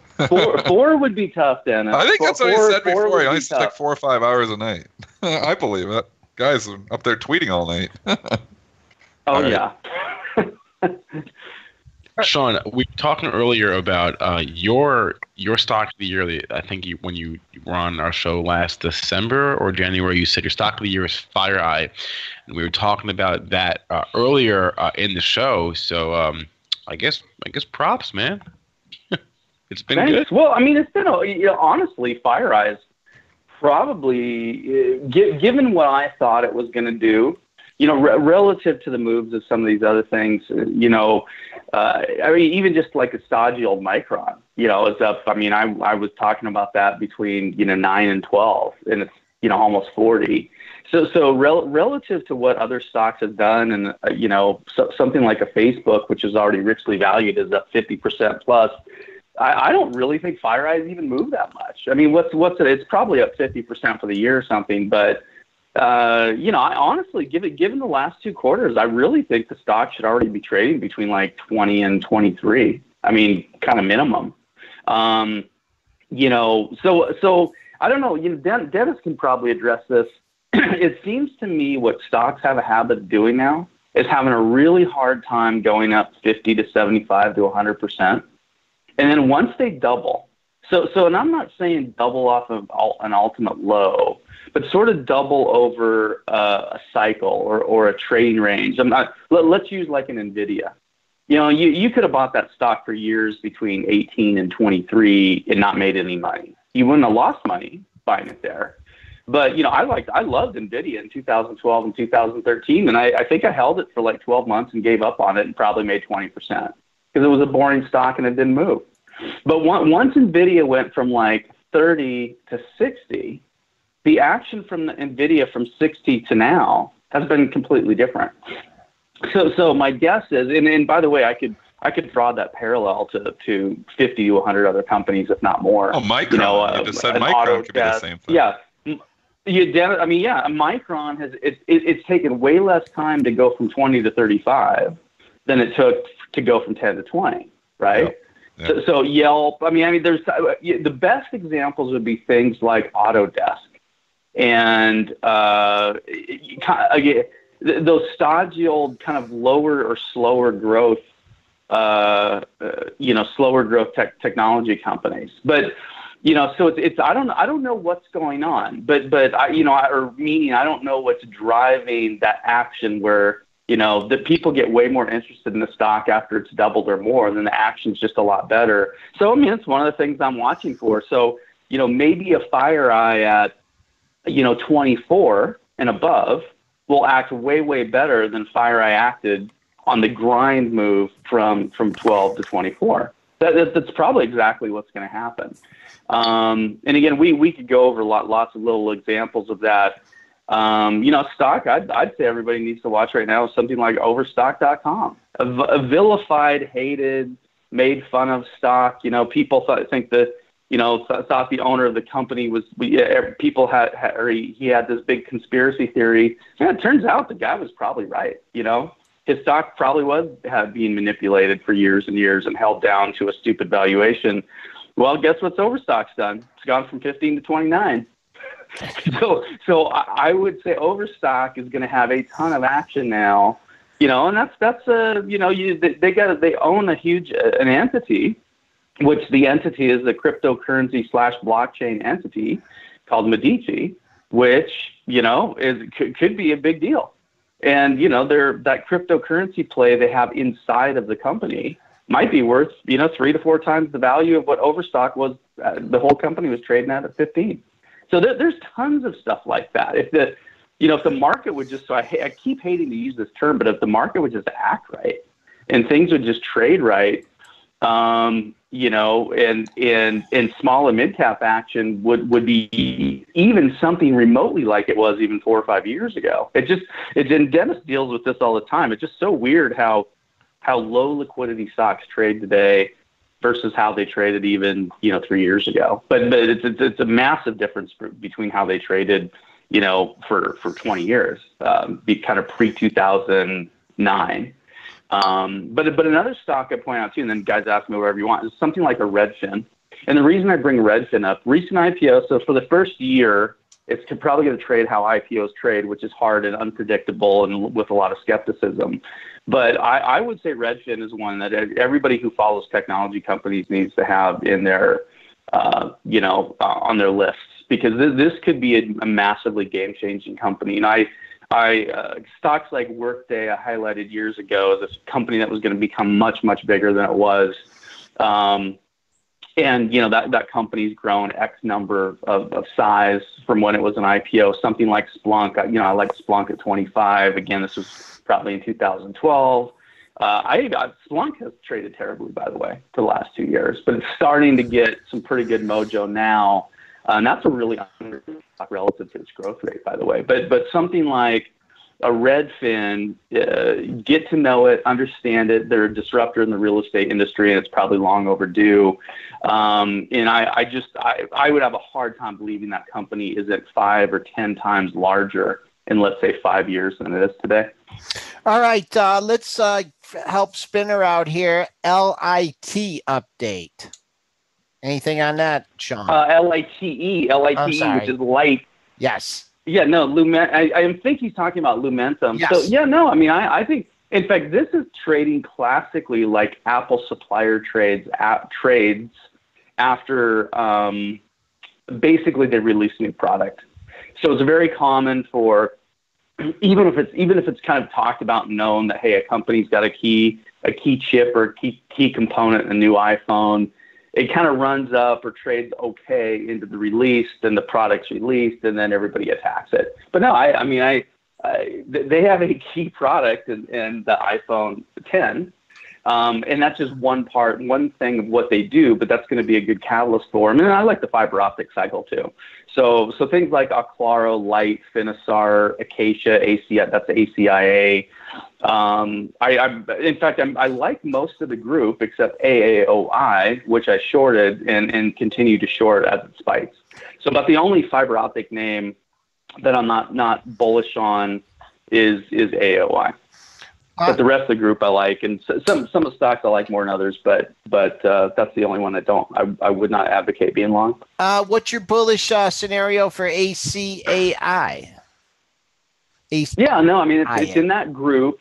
four would be tough, Dennis. I think that's what he said before. He only sleeps like 4 or 5 hours a night. I believe it. Guys are up there tweeting all night. Yeah. Sean, we were talking earlier about your stock of the year. I think when you were on our show last December or January, you said your stock of the year is FireEye, and we were talking about that earlier in the show. So I guess props, man. It's been good. Well, I mean, it's been honestly, FireEye is probably given what I thought it was going to do. Relative to the moves of some of these other things, even just like a stodgy old Micron, is up. I mean, I was talking about that between, 9 and 12, and it's, almost 40. So relative to what other stocks have done, and, something like a Facebook, which is already richly valued, is up 50% plus. I don't really think FireEye's even moved that much. I mean, what's it? It's probably up 50% for the year or something, but I honestly, given the last 2 quarters, I really think the stock should already be trading between like 20 and 23. I mean, kind of minimum. So I don't know. Dennis can probably address this. It seems to me what stocks have a habit of doing now is having a really hard time going up 50 to 75 to 100%, and then once they double. And I'm not saying double off of an ultimate low, but sort of double over a cycle or a trading range. Let's use like an NVIDIA. You could have bought that stock for years between 18 and 23 and not made any money. You wouldn't have lost money buying it there. But, I loved NVIDIA in 2012 and 2013, and I think I held it for like 12 months and gave up on it and probably made 20% because it was a boring stock and it didn't move. But once NVIDIA went from like 30 to 60, the action from the NVIDIA from 60 to now has been completely different. So my guess is, and by the way, I could draw that parallel to 50 to 100 other companies, if not more. Oh, Micron. You just said Micron could be the same thing. Yeah. Micron it's taken way less time to go from 20 to 35 than it took to go from 10 to 20, right? Yep. Yep. So Yelp, there's the best examples would be things like Autodesk. And those stodgy old kind of lower or slower growth, technology companies. But so it's I don't know what's going on, but I don't know what's driving that action where the people get way more interested in the stock after it's doubled or more, and then the action's just a lot better. So it's one of the things I'm watching for. So maybe a FireEye at 24 and above will act way better than FireEye acted on the grind move from 12 to 24. That's probably exactly what's going to happen. And again, we could go over lots of little examples of that. Stock, I'd say everybody needs to watch right now is something like Overstock.com. A vilified, hated, made fun of stock. People thought the owner of the company was, people he had this big conspiracy theory. Yeah, it turns out the guy was probably right. His stock probably was being manipulated for years and years and held down to a stupid valuation. Well, guess what's Overstock's done? It's gone from 15 to 29. So I would say Overstock is going to have a ton of action now, and they own a huge an entity, which the entity is a cryptocurrency / blockchain entity called Medici, which could be a big deal, and that cryptocurrency play they have inside of the company might be worth 3 to 4 times the value of what Overstock was. The whole company was trading at 15. So there's tons of stuff like that. If the market would just, I keep hating to use this term, but if the market would just act right and things would just trade right, and small and mid cap action would be even something remotely like it was even 4 or 5 years ago. And Dennis deals with this all the time. It's just so weird how low liquidity stocks trade today versus how they traded even 3 years ago. But it's a massive difference between how they traded for 20 years, be kind of pre-2009. But another stock I point out too, and then guys ask me whatever you want, is something like a Redfin. And the reason I bring Redfin up, recent IPO, so for the first year, it's probably going to trade how IPOs trade, which is hard and unpredictable and with a lot of skepticism. But I would say Redfin is one that everybody who follows technology companies needs to have in their, on their lists, because this could be a massively game-changing company. And I stocks like Workday I highlighted years ago as a company that was going to become much I than it was. And that company's grown X number of size from when it was an IPO. Something like Splunk, I like Splunk at 25. Again, this was probably in 2012. Splunk has traded terribly, by the way, for the last 2 years, but it's starting to get some pretty good mojo now. And that's a really under relative to its growth rate, by the way. But something like a Redfin, get to know it, understand it. They're a disruptor in the real estate industry, and it's probably long overdue. And I would have a hard time believing that company is at 5 or 10 times larger in, let's say, 5 years than it is today. All right, let's help Spinner out here. LIT update. Anything on that, Sean? LITE, which is light. Yes. Yeah, no, I think he's talking about Lumentum. Yes. So, yeah, no, I mean, I think, in fact, this is trading classically like Apple supplier trades after basically they release a new product. So it's very common for, even if it's kind of talked about and known that, hey, a company's got a key chip or key component in a new iPhone, it kind of runs up or trades okay into the release, then the product's released, and then everybody attacks it. But no, they have a key product in the iPhone 10, and that's just one thing of what they do, but that's going to be a good catalyst for them. And I like the fiber optic cycle too. So things like Aclaro, Light, Finisar, Acacia, ACI, that's ACIA. In fact, I like most of the group except AAOI, which I shorted and continue to short as it spikes. So about the only fiber optic name that I'm not bullish on is AAOI. But the rest of the group I like, and some of the stocks I like more than others. But that's the only one that I would not advocate being long. What's your bullish scenario for ACAI? Yeah, no, I mean, it's in that group.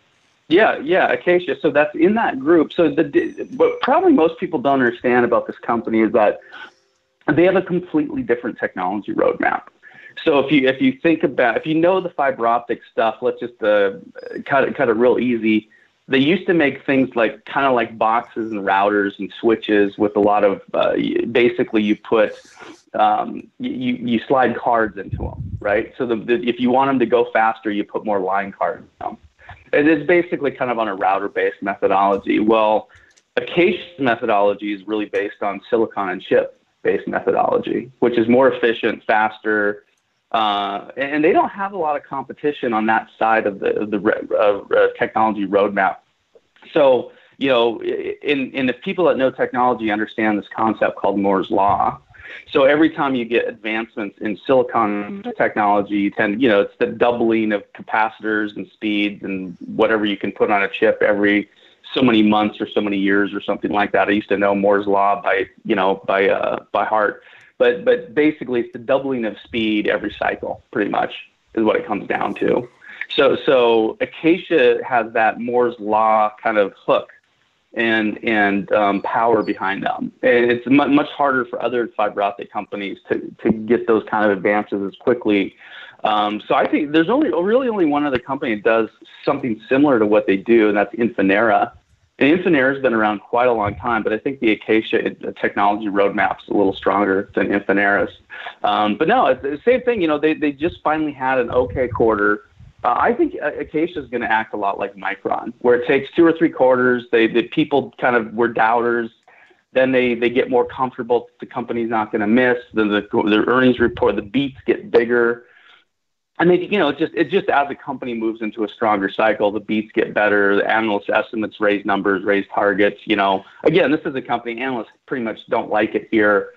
Yeah, Acacia. So that's in that group. So what probably most people don't understand about this company is that they have a completely different technology roadmap. So if you think about, if you know the fiber optic stuff, let's just cut it real easy. They used to make things like kind of like boxes and routers and switches with a lot of basically you put you slide cards into them, right? So if you want them to go faster, you put more line cards in them. And it's basically kind of on a router-based methodology. Well, Acacia's methodology is really based on silicon and chip-based methodology, which is more efficient, faster, and they don't have a lot of competition on that side of the technology roadmap. So, and the people that know technology understand this concept called Moore's Law. So every time you get advancements in silicon technology, you tend, it's the doubling of capacitors and speeds and whatever you can put on a chip every so many months or so many years or something like that. I used to know Moore's Law by heart. But basically, it's the doubling of speed every cycle, pretty much, is what it comes down to. So Acacia has that Moore's Law kind of hook and power behind them. And it's much harder for other fiber optic companies to get those kind of advances as quickly. So I think there's only one other company that does something similar to what they do, and that's Infinera. And Infinera's been around quite a long time, but I think the Acacia technology roadmap's a little stronger than Infinera's. But no, it's the same thing. They just finally had an okay quarter. I think Acacia is going to act a lot like Micron, where it takes 2 or 3 quarters. The people kind of were doubters. Then they get more comfortable. The company's not going to miss. Then the earnings report, the beats get bigger. And they, it just as the company moves into a stronger cycle, the beats get better. The analyst estimates raise numbers, raise targets. Again, this is a company analysts pretty much don't like it here.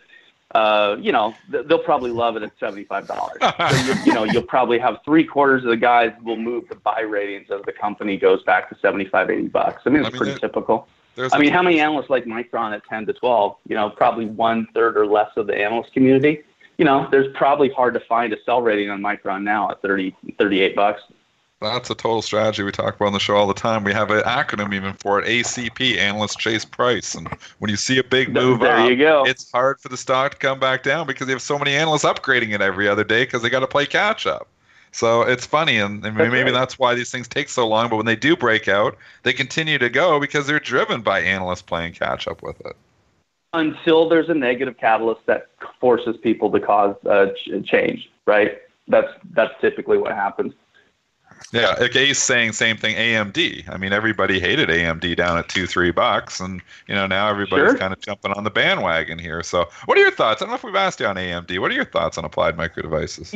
They'll probably love it at $75. So you'll probably have 3/4 of the guys will move the buy ratings as the company goes back to $75, $80. I mean, it's pretty typical. How many analysts like Micron at 10 to 12? Probably 1/3 or less of the analyst community. There's probably hard to find a sell rating on Micron now at $30, $38. That's a total strategy we talk about on the show all the time. We have an acronym even for it, ACP, Analyst Chase Price. And when you see a big move there you go. It's hard for the stock to come back down because you have so many analysts upgrading it every other day because they got to play catch up. So it's funny, and maybe that's why these things take so long. But when they do break out, they continue to go because they're driven by analysts playing catch up with it. Until there's a negative catalyst that forces people to cause change, right? That's typically what happens. Yeah, Ace saying same thing. AMD. I mean, everybody hated AMD down at $2-3, and now everybody's kind of jumping on the bandwagon here. So, what are your thoughts? I don't know if we've asked you on AMD. What are your thoughts on Applied Micro Devices?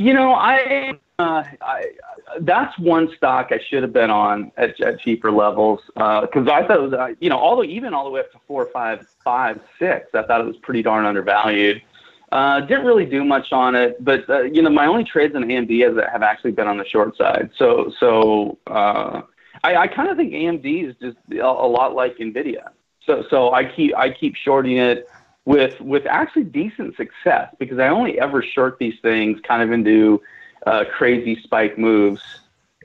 That's one stock I should have been on at cheaper levels because I thought it was all the way up to 4, 5, 5, 6. I thought it was pretty darn undervalued. Didn't really do much on it, but my only trades in AMD have actually been on the short side. So I kind of think AMD is just a lot like Nvidia. So I keep shorting it with actually decent success because I only ever short these things kind of into crazy spike moves.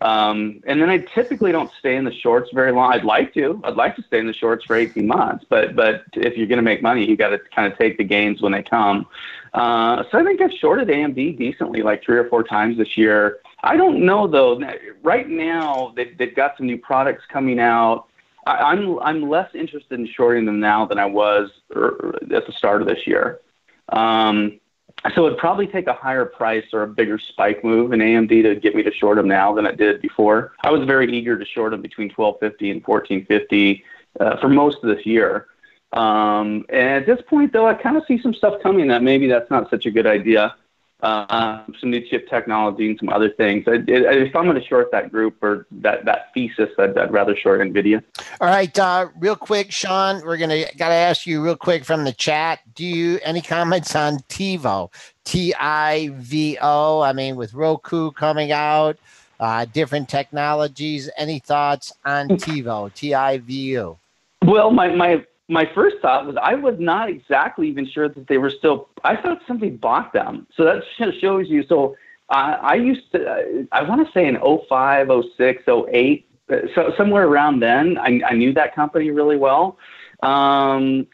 And then I typically don't stay in the shorts very long. I'd like to stay in the shorts for 18 months, but if you're going to make money, you got to kind of take the gains when they come. So I think I've shorted AMD decently, like 3 or 4 times this year. I don't know though. Right now, they've got some new products coming out. I'm less interested in shorting them now than I was at the start of this year. So it'd probably take a higher price or a bigger spike move in AMD to get me to short them now than it did before. I was very eager to short them between $12.50 and $14.50 for most of this year. And at this point, though, I kind of see some stuff coming that maybe that's not such a good idea. Some new chip technology and some other things. If I'm going to short that group or that thesis, I'd rather short NVIDIA. All right, real quick, Sean, gotta ask you real quick from the chat. Any comments on TiVo? TIVO. I mean, with Roku coming out, different technologies. Any thoughts on TiVo? TIVO. Well, my first thought was I was not exactly even sure that they were still. I thought somebody bought them, so that shows you. So I used to, I want to say in 05, 06, 08, so somewhere around then, I knew that company really well. I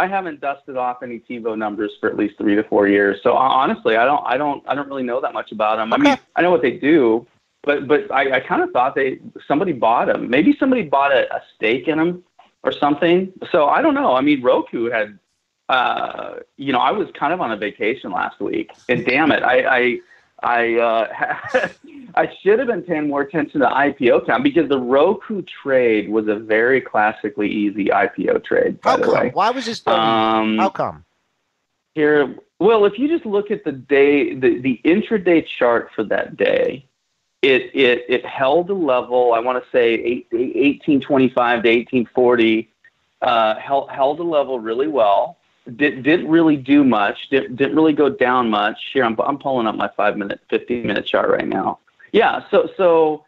haven't dusted off any TiVo numbers for at least 3 to 4 years. So honestly, I don't really know that much about them. Okay. I mean, I know what they do, but I kind of thought somebody bought them. Maybe somebody bought a stake in them or something. So I don't know. I mean, Roku had, I was kind of on a vacation last week, and damn it, I should have been paying more attention to IPO count, because the Roku trade was a very classically easy IPO trade, by the way. Why was this done? How come? Here, well, if you just look at the day, the intraday chart for that day, it held a level, I want to say 1825 to 1840, held a level really well. Didn't really do much. Didn't really go down much. Here, I'm pulling up my 15-minute chart right now. Yeah, so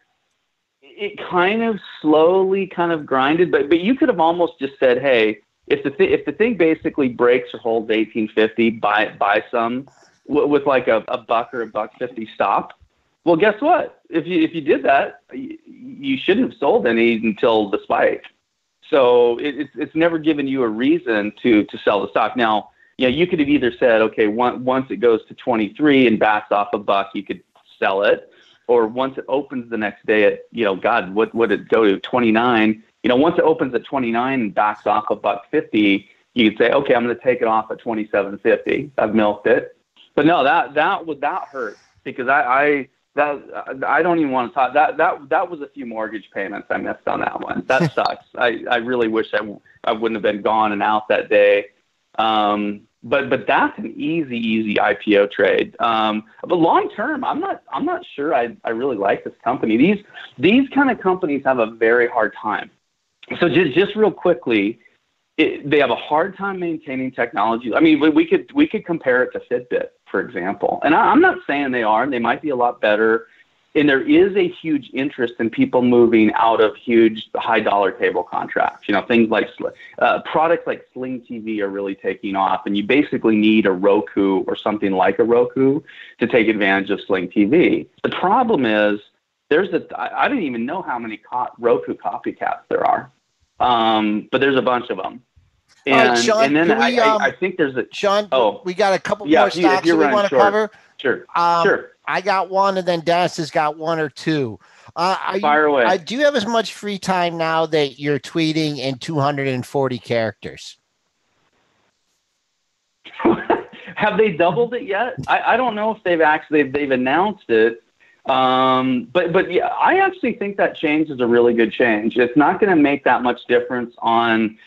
it kind of slowly kind of grinded, but you could have almost just said, hey, if the thing basically breaks or holds 1850, buy some with like a buck or a $1.50 stop. Well, guess what? If you did that, you shouldn't have sold any until the spike. So it's never given you a reason to sell the stock. Now, you could have either said, okay, once it goes to 23 and backs off a buck, you could sell it. Or once it opens the next day at, God, what would it go to 29? Once it opens at 29 and backs off a $1.50, you could say, okay, I'm going to take it off at 27.50. I've milked it. But no, that hurt, because I don't even want to talk. That was a few mortgage payments I missed on that one. That sucks. I really wish I wouldn't have been gone and out that day. But that's an easy IPO trade. But long term, I'm not sure I really like this company. These kind of companies have a very hard time. So just real quickly, they have a hard time maintaining technology. I mean, we could compare it to Fitbit, for example. And I'm not saying they are. They might be a lot better. And there is a huge interest in people moving out of huge high-dollar cable contracts. Things like products like Sling TV are really taking off, and you basically need a Roku or something like a Roku to take advantage of Sling TV. The problem is I didn't even know how many Roku copycats there are, but there's a bunch of them. And, Sean, and then I think there's a... Sean, we got a couple more stocks that we want to cover. Sure. I got one, and then Dennis has got one or two. Fire away. Do you have as much free time now that you're tweeting in 240 characters? Have they doubled it yet? I don't know if they've announced it. But yeah, I actually think that change is a really good change. It's not going to make that much difference on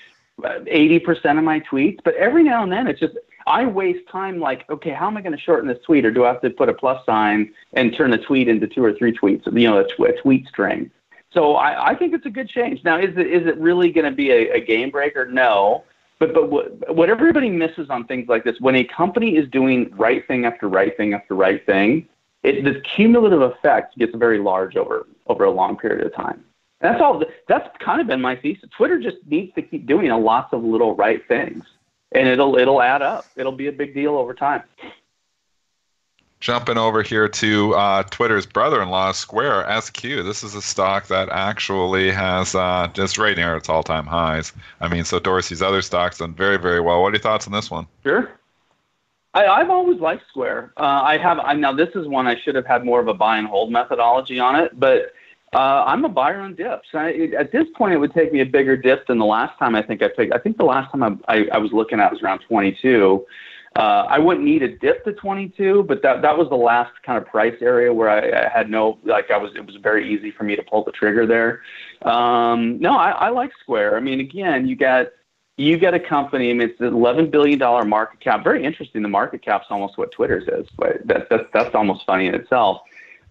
80% of my tweets, but every now and then it's just, I waste time like, okay, how am I going to shorten this tweet? Or do I have to put a plus sign and turn the tweet into 2 or 3 tweets, a tweet string? So I think it's a good change. Now, is it really going to be a game breaker? No. But what everybody misses on things like this, when a company is doing right thing after right thing after right thing, the cumulative effect gets very large over a long period of time. That's all. That's kind of been my thesis. Twitter just needs to keep doing lots of little right things, and it'll add up. It'll be a big deal over time. Jumping over here to Twitter's brother-in-law, Square, SQ. This is a stock that actually has just right near its all-time highs. I mean, so Dorsey's other stocks done very, very well. What are your thoughts on this one? Sure. I've always liked Square. Now this is one I should have had more of a buy and hold methodology on it, but I'm a buyer on dips. At this point, it would take me a bigger dip than the last time I think the last time I was looking at was around 22. I wouldn't need a dip to 22, but that was the last kind of price area where I had it was very easy for me to pull the trigger there. No, I like Square. I mean, again, you got a company. I mean, it's an $11 billion market cap. Very interesting. The market cap's almost what Twitter's is, but that's almost funny in itself.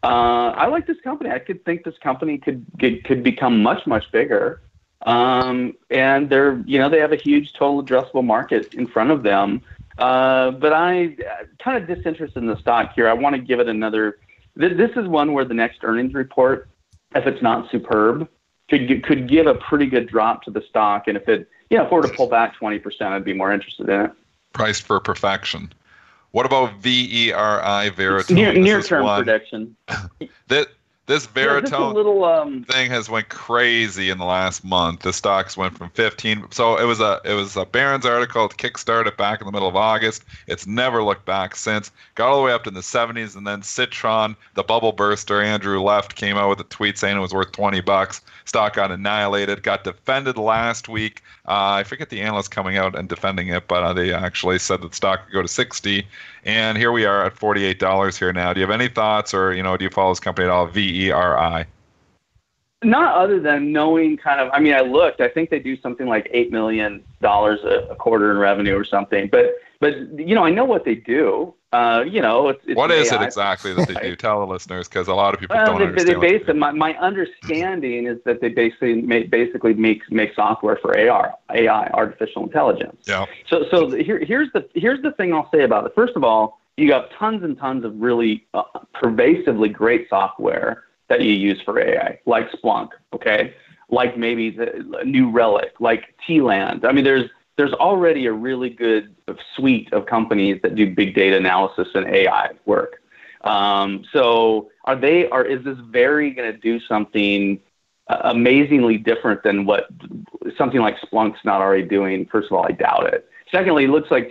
I like this company. I could think this company could become much, much bigger. And they have a huge total addressable market in front of them. But I kind of disinterested in the stock here. I want to give it another. This is one where the next earnings report, if it's not superb, could give a pretty good drop to the stock. And if it were to pull back 20%, I'd be more interested in it. Priced for perfection. What about VERI, Veritone? Near-term prediction. This Veritone little, thing has went crazy in the last month. The stocks went from 15. So it was a Barron's article to kickstart it back in the middle of August. It's never looked back since. Got all the way up to the 70s, and then Citron, the bubble burster, Andrew Left, came out with a tweet saying it was worth $20. Stock got annihilated. Got defended last week. I forget the analyst coming out and defending it, but they actually said that the stock could go to 60. And here we are at $48 here now. Do you have any thoughts, or do you follow this company at all? VERI. Not other than knowing kind of. I mean, I looked. I think they do something like $8 million a quarter in revenue or something. But I know what they do. It's what is AI. It exactly that they do? Tell the listeners, because a lot of people don't understand. My understanding is that they basically make software for AI, artificial intelligence. Yeah. So here's the thing I'll say about it. First of all, you got tons and tons of really pervasively great software that you use for AI, like Splunk, okay, like maybe the New Relic, like T-Land. I mean, there's already a really good suite of companies that do big data analysis and AI work. So is this very going to do something amazingly different than what something like Splunk's not already doing? First of all, I doubt it. Secondly, it looks like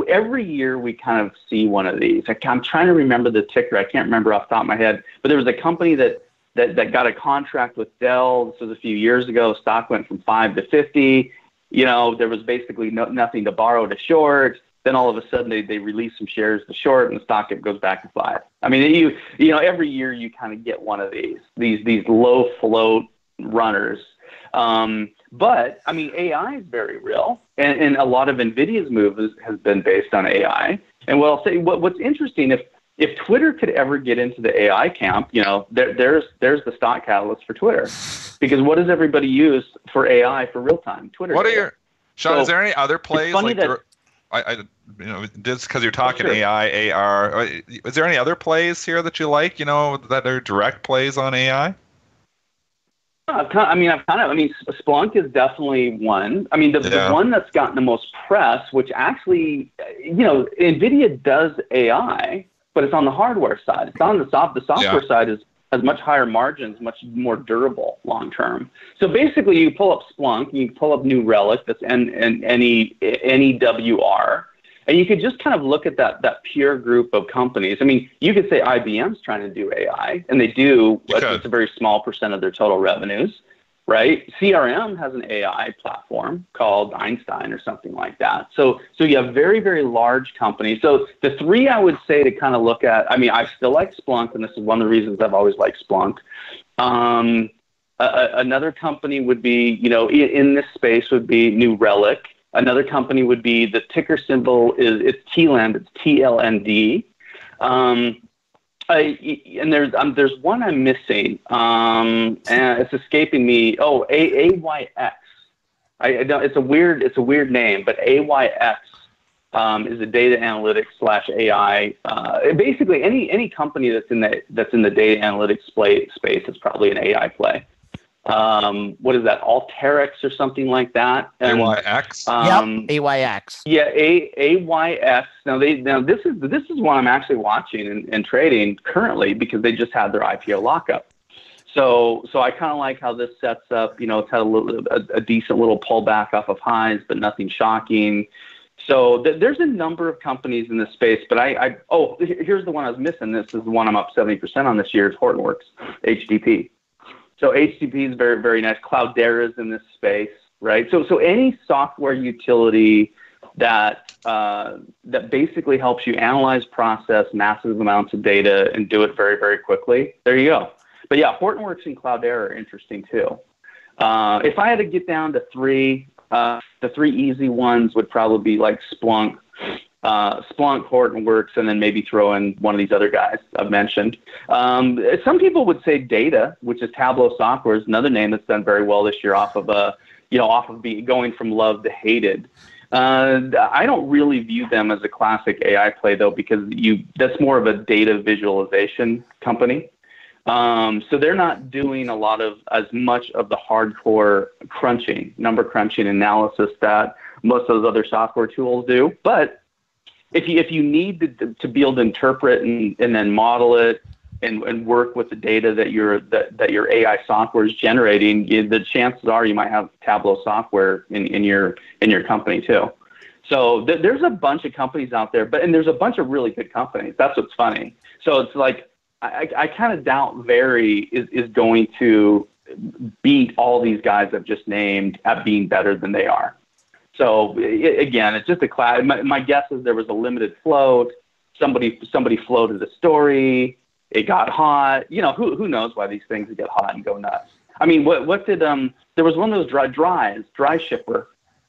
every year we kind of see one of these. I'm trying to remember the ticker. I can't remember off the top of my head, but there was a company that got a contract with Dell. This was a few years ago. Stock went from 5 to 50. There was basically nothing to borrow to short. Then all of a sudden they release some shares to short, and the stock goes back to 5. I mean, every year you kind of get one of these low float runners. But I mean, AI is very real, and a lot of NVIDIA's move has been based on AI. And what I'll say, what's interesting, if Twitter could ever get into the AI camp, there's the stock catalyst for Twitter, because what does everybody use for AI for real time? Twitter. What are your Sean? Is there any other plays like just because you're talking AI, AR? Is there any other plays here that you like? That are direct plays on AI? Splunk is definitely one. I mean, the one that's gotten the most press, which actually, NVIDIA does AI, but it's on the hardware side. It's on the software side has much higher margins, much more durable long term. So basically, you pull up Splunk, you pull up New Relic, that's NEWR, and you could just kind of look at that pure group of companies. I mean, you could say IBM's trying to do AI, and they do, but it's a very small percent of their total revenues, right? CRM has an AI platform called Einstein or something like that. So you have very, very large companies. So the three I would say to kind of look at, I mean, I still like Splunk, and this is one of the reasons I've always liked Splunk. Another company would be, in this space would be New Relic. Another company would be, the ticker symbol it's T-Land, it's TLND. And there's one I'm missing, and it's escaping me. Oh, AYX. I don't. It's a weird name, but AYX is a data analytics / AI. Basically, any company that's in the data analytics space is probably an AI play. What is that? Alteryx or something like that. AYX. AYX. Yeah, AYX. Now this is one I'm actually watching and trading currently, because they just had their IPO lockup. So I kind of like how this sets up. It's had a decent little pullback off of highs, but nothing shocking. So there's a number of companies in this space, but here's the one I was missing. This is the one I'm up 70% on this year. It's Hortonworks, HDP. So HTTP is very, very nice. Cloudera is in this space, right? So any software utility that basically helps you analyze, process massive amounts of data and do it very, very quickly, there you go. But yeah, Hortonworks and Cloudera are interesting too. If I had to get down to three, the three easy ones would probably be like Splunk, Hortonworks, and then maybe throw in one of these other guys I've mentioned. Some people would say Data, which is Tableau Software, is another name that's done very well this year off of going from loved to hated. I don't really view them as a classic AI play though, because that's more of a data visualization company. So they're not doing as much of the hardcore number crunching analysis that most of those other software tools do. But if you need to be able to interpret and then model it and work with the data that your AI software is generating, the chances are you might have Tableau software in your company too. So there's a bunch of companies out there, and there's a bunch of really good companies. That's what's funny. So it's like I kind of doubt Very is going to beat all these guys I've just named at being better than they are. So again, it's just a class. My guess is there was a limited float. Somebody floated a story. It got hot. You know, who knows why these things get hot and go nuts. I mean, what did there was one of those dry shipper.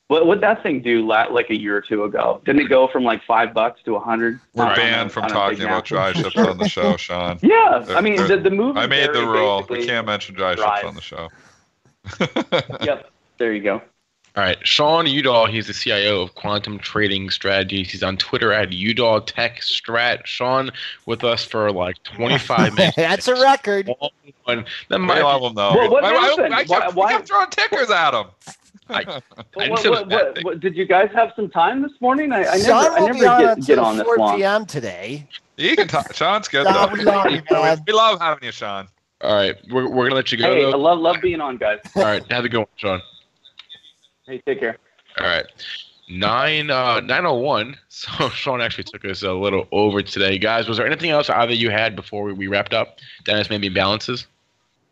What'd that thing do like a year or two ago? Didn't it go from like $5 to 100? We're banned from talking about dry ships on the show, Sean. Yeah, I mean the movie. I made the rule. We can't mention dry ships on the show. Yep, there you go. All right, Sean Udall, he's the CIO of Quantum Trading Strategies. He's on Twitter at Udall Tech Strat. Sean with us for like 25 minutes. That's a record. Then my level know. Well, what happened? I kept throwing tickers at him. What, did you guys have some time this morning? I never get on this 4 p.m. today. You can talk. Sean's good though. We love having you, Sean. All right, we're gonna let you go. Hey, I love being on, guys. All right, have a good one, Sean. Hey, take care. All right. 9:01. So Sean actually took us a little over today. Guys, was there anything else either you had before we wrapped up? Dennis, maybe balances?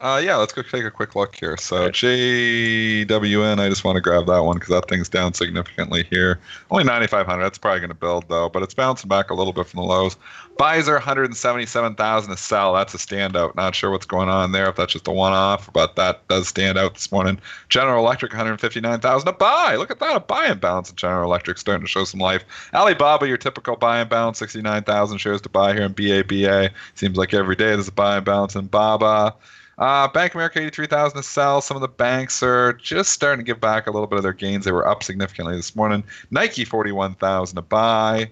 Yeah, let's go take a quick look here. So JWN, I just want to grab that one because that thing's down significantly here. Only 9,500. That's probably going to build though, but it's bouncing back a little bit from the lows. Buys are 177,000 to sell. That's a standout. Not sure what's going on there, if that's just a one-off, but that does stand out this morning. General Electric, 159,000 to buy. Look at that, a buy and balance in General Electric starting to show some life. Alibaba, your typical buy and balance, 69,000 shares to buy here in BABA. Seems like every day there's a buy and balance in Baba. Bank of America, 83,000 to sell. Some of the banks are just starting to give back a little bit of their gains. They were up significantly this morning. Nike, 41,000 to buy.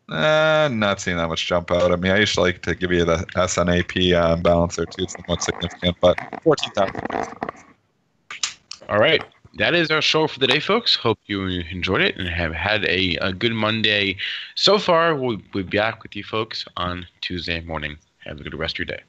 Not seeing that much jump out. I mean, I usually like to give you the SNAP balance there too. It's not much significant, but 14,000. All right. That is our show for the day, folks. Hope you enjoyed it and have had a good Monday so far. We'll be back with you folks on Tuesday morning. Have a good rest of your day.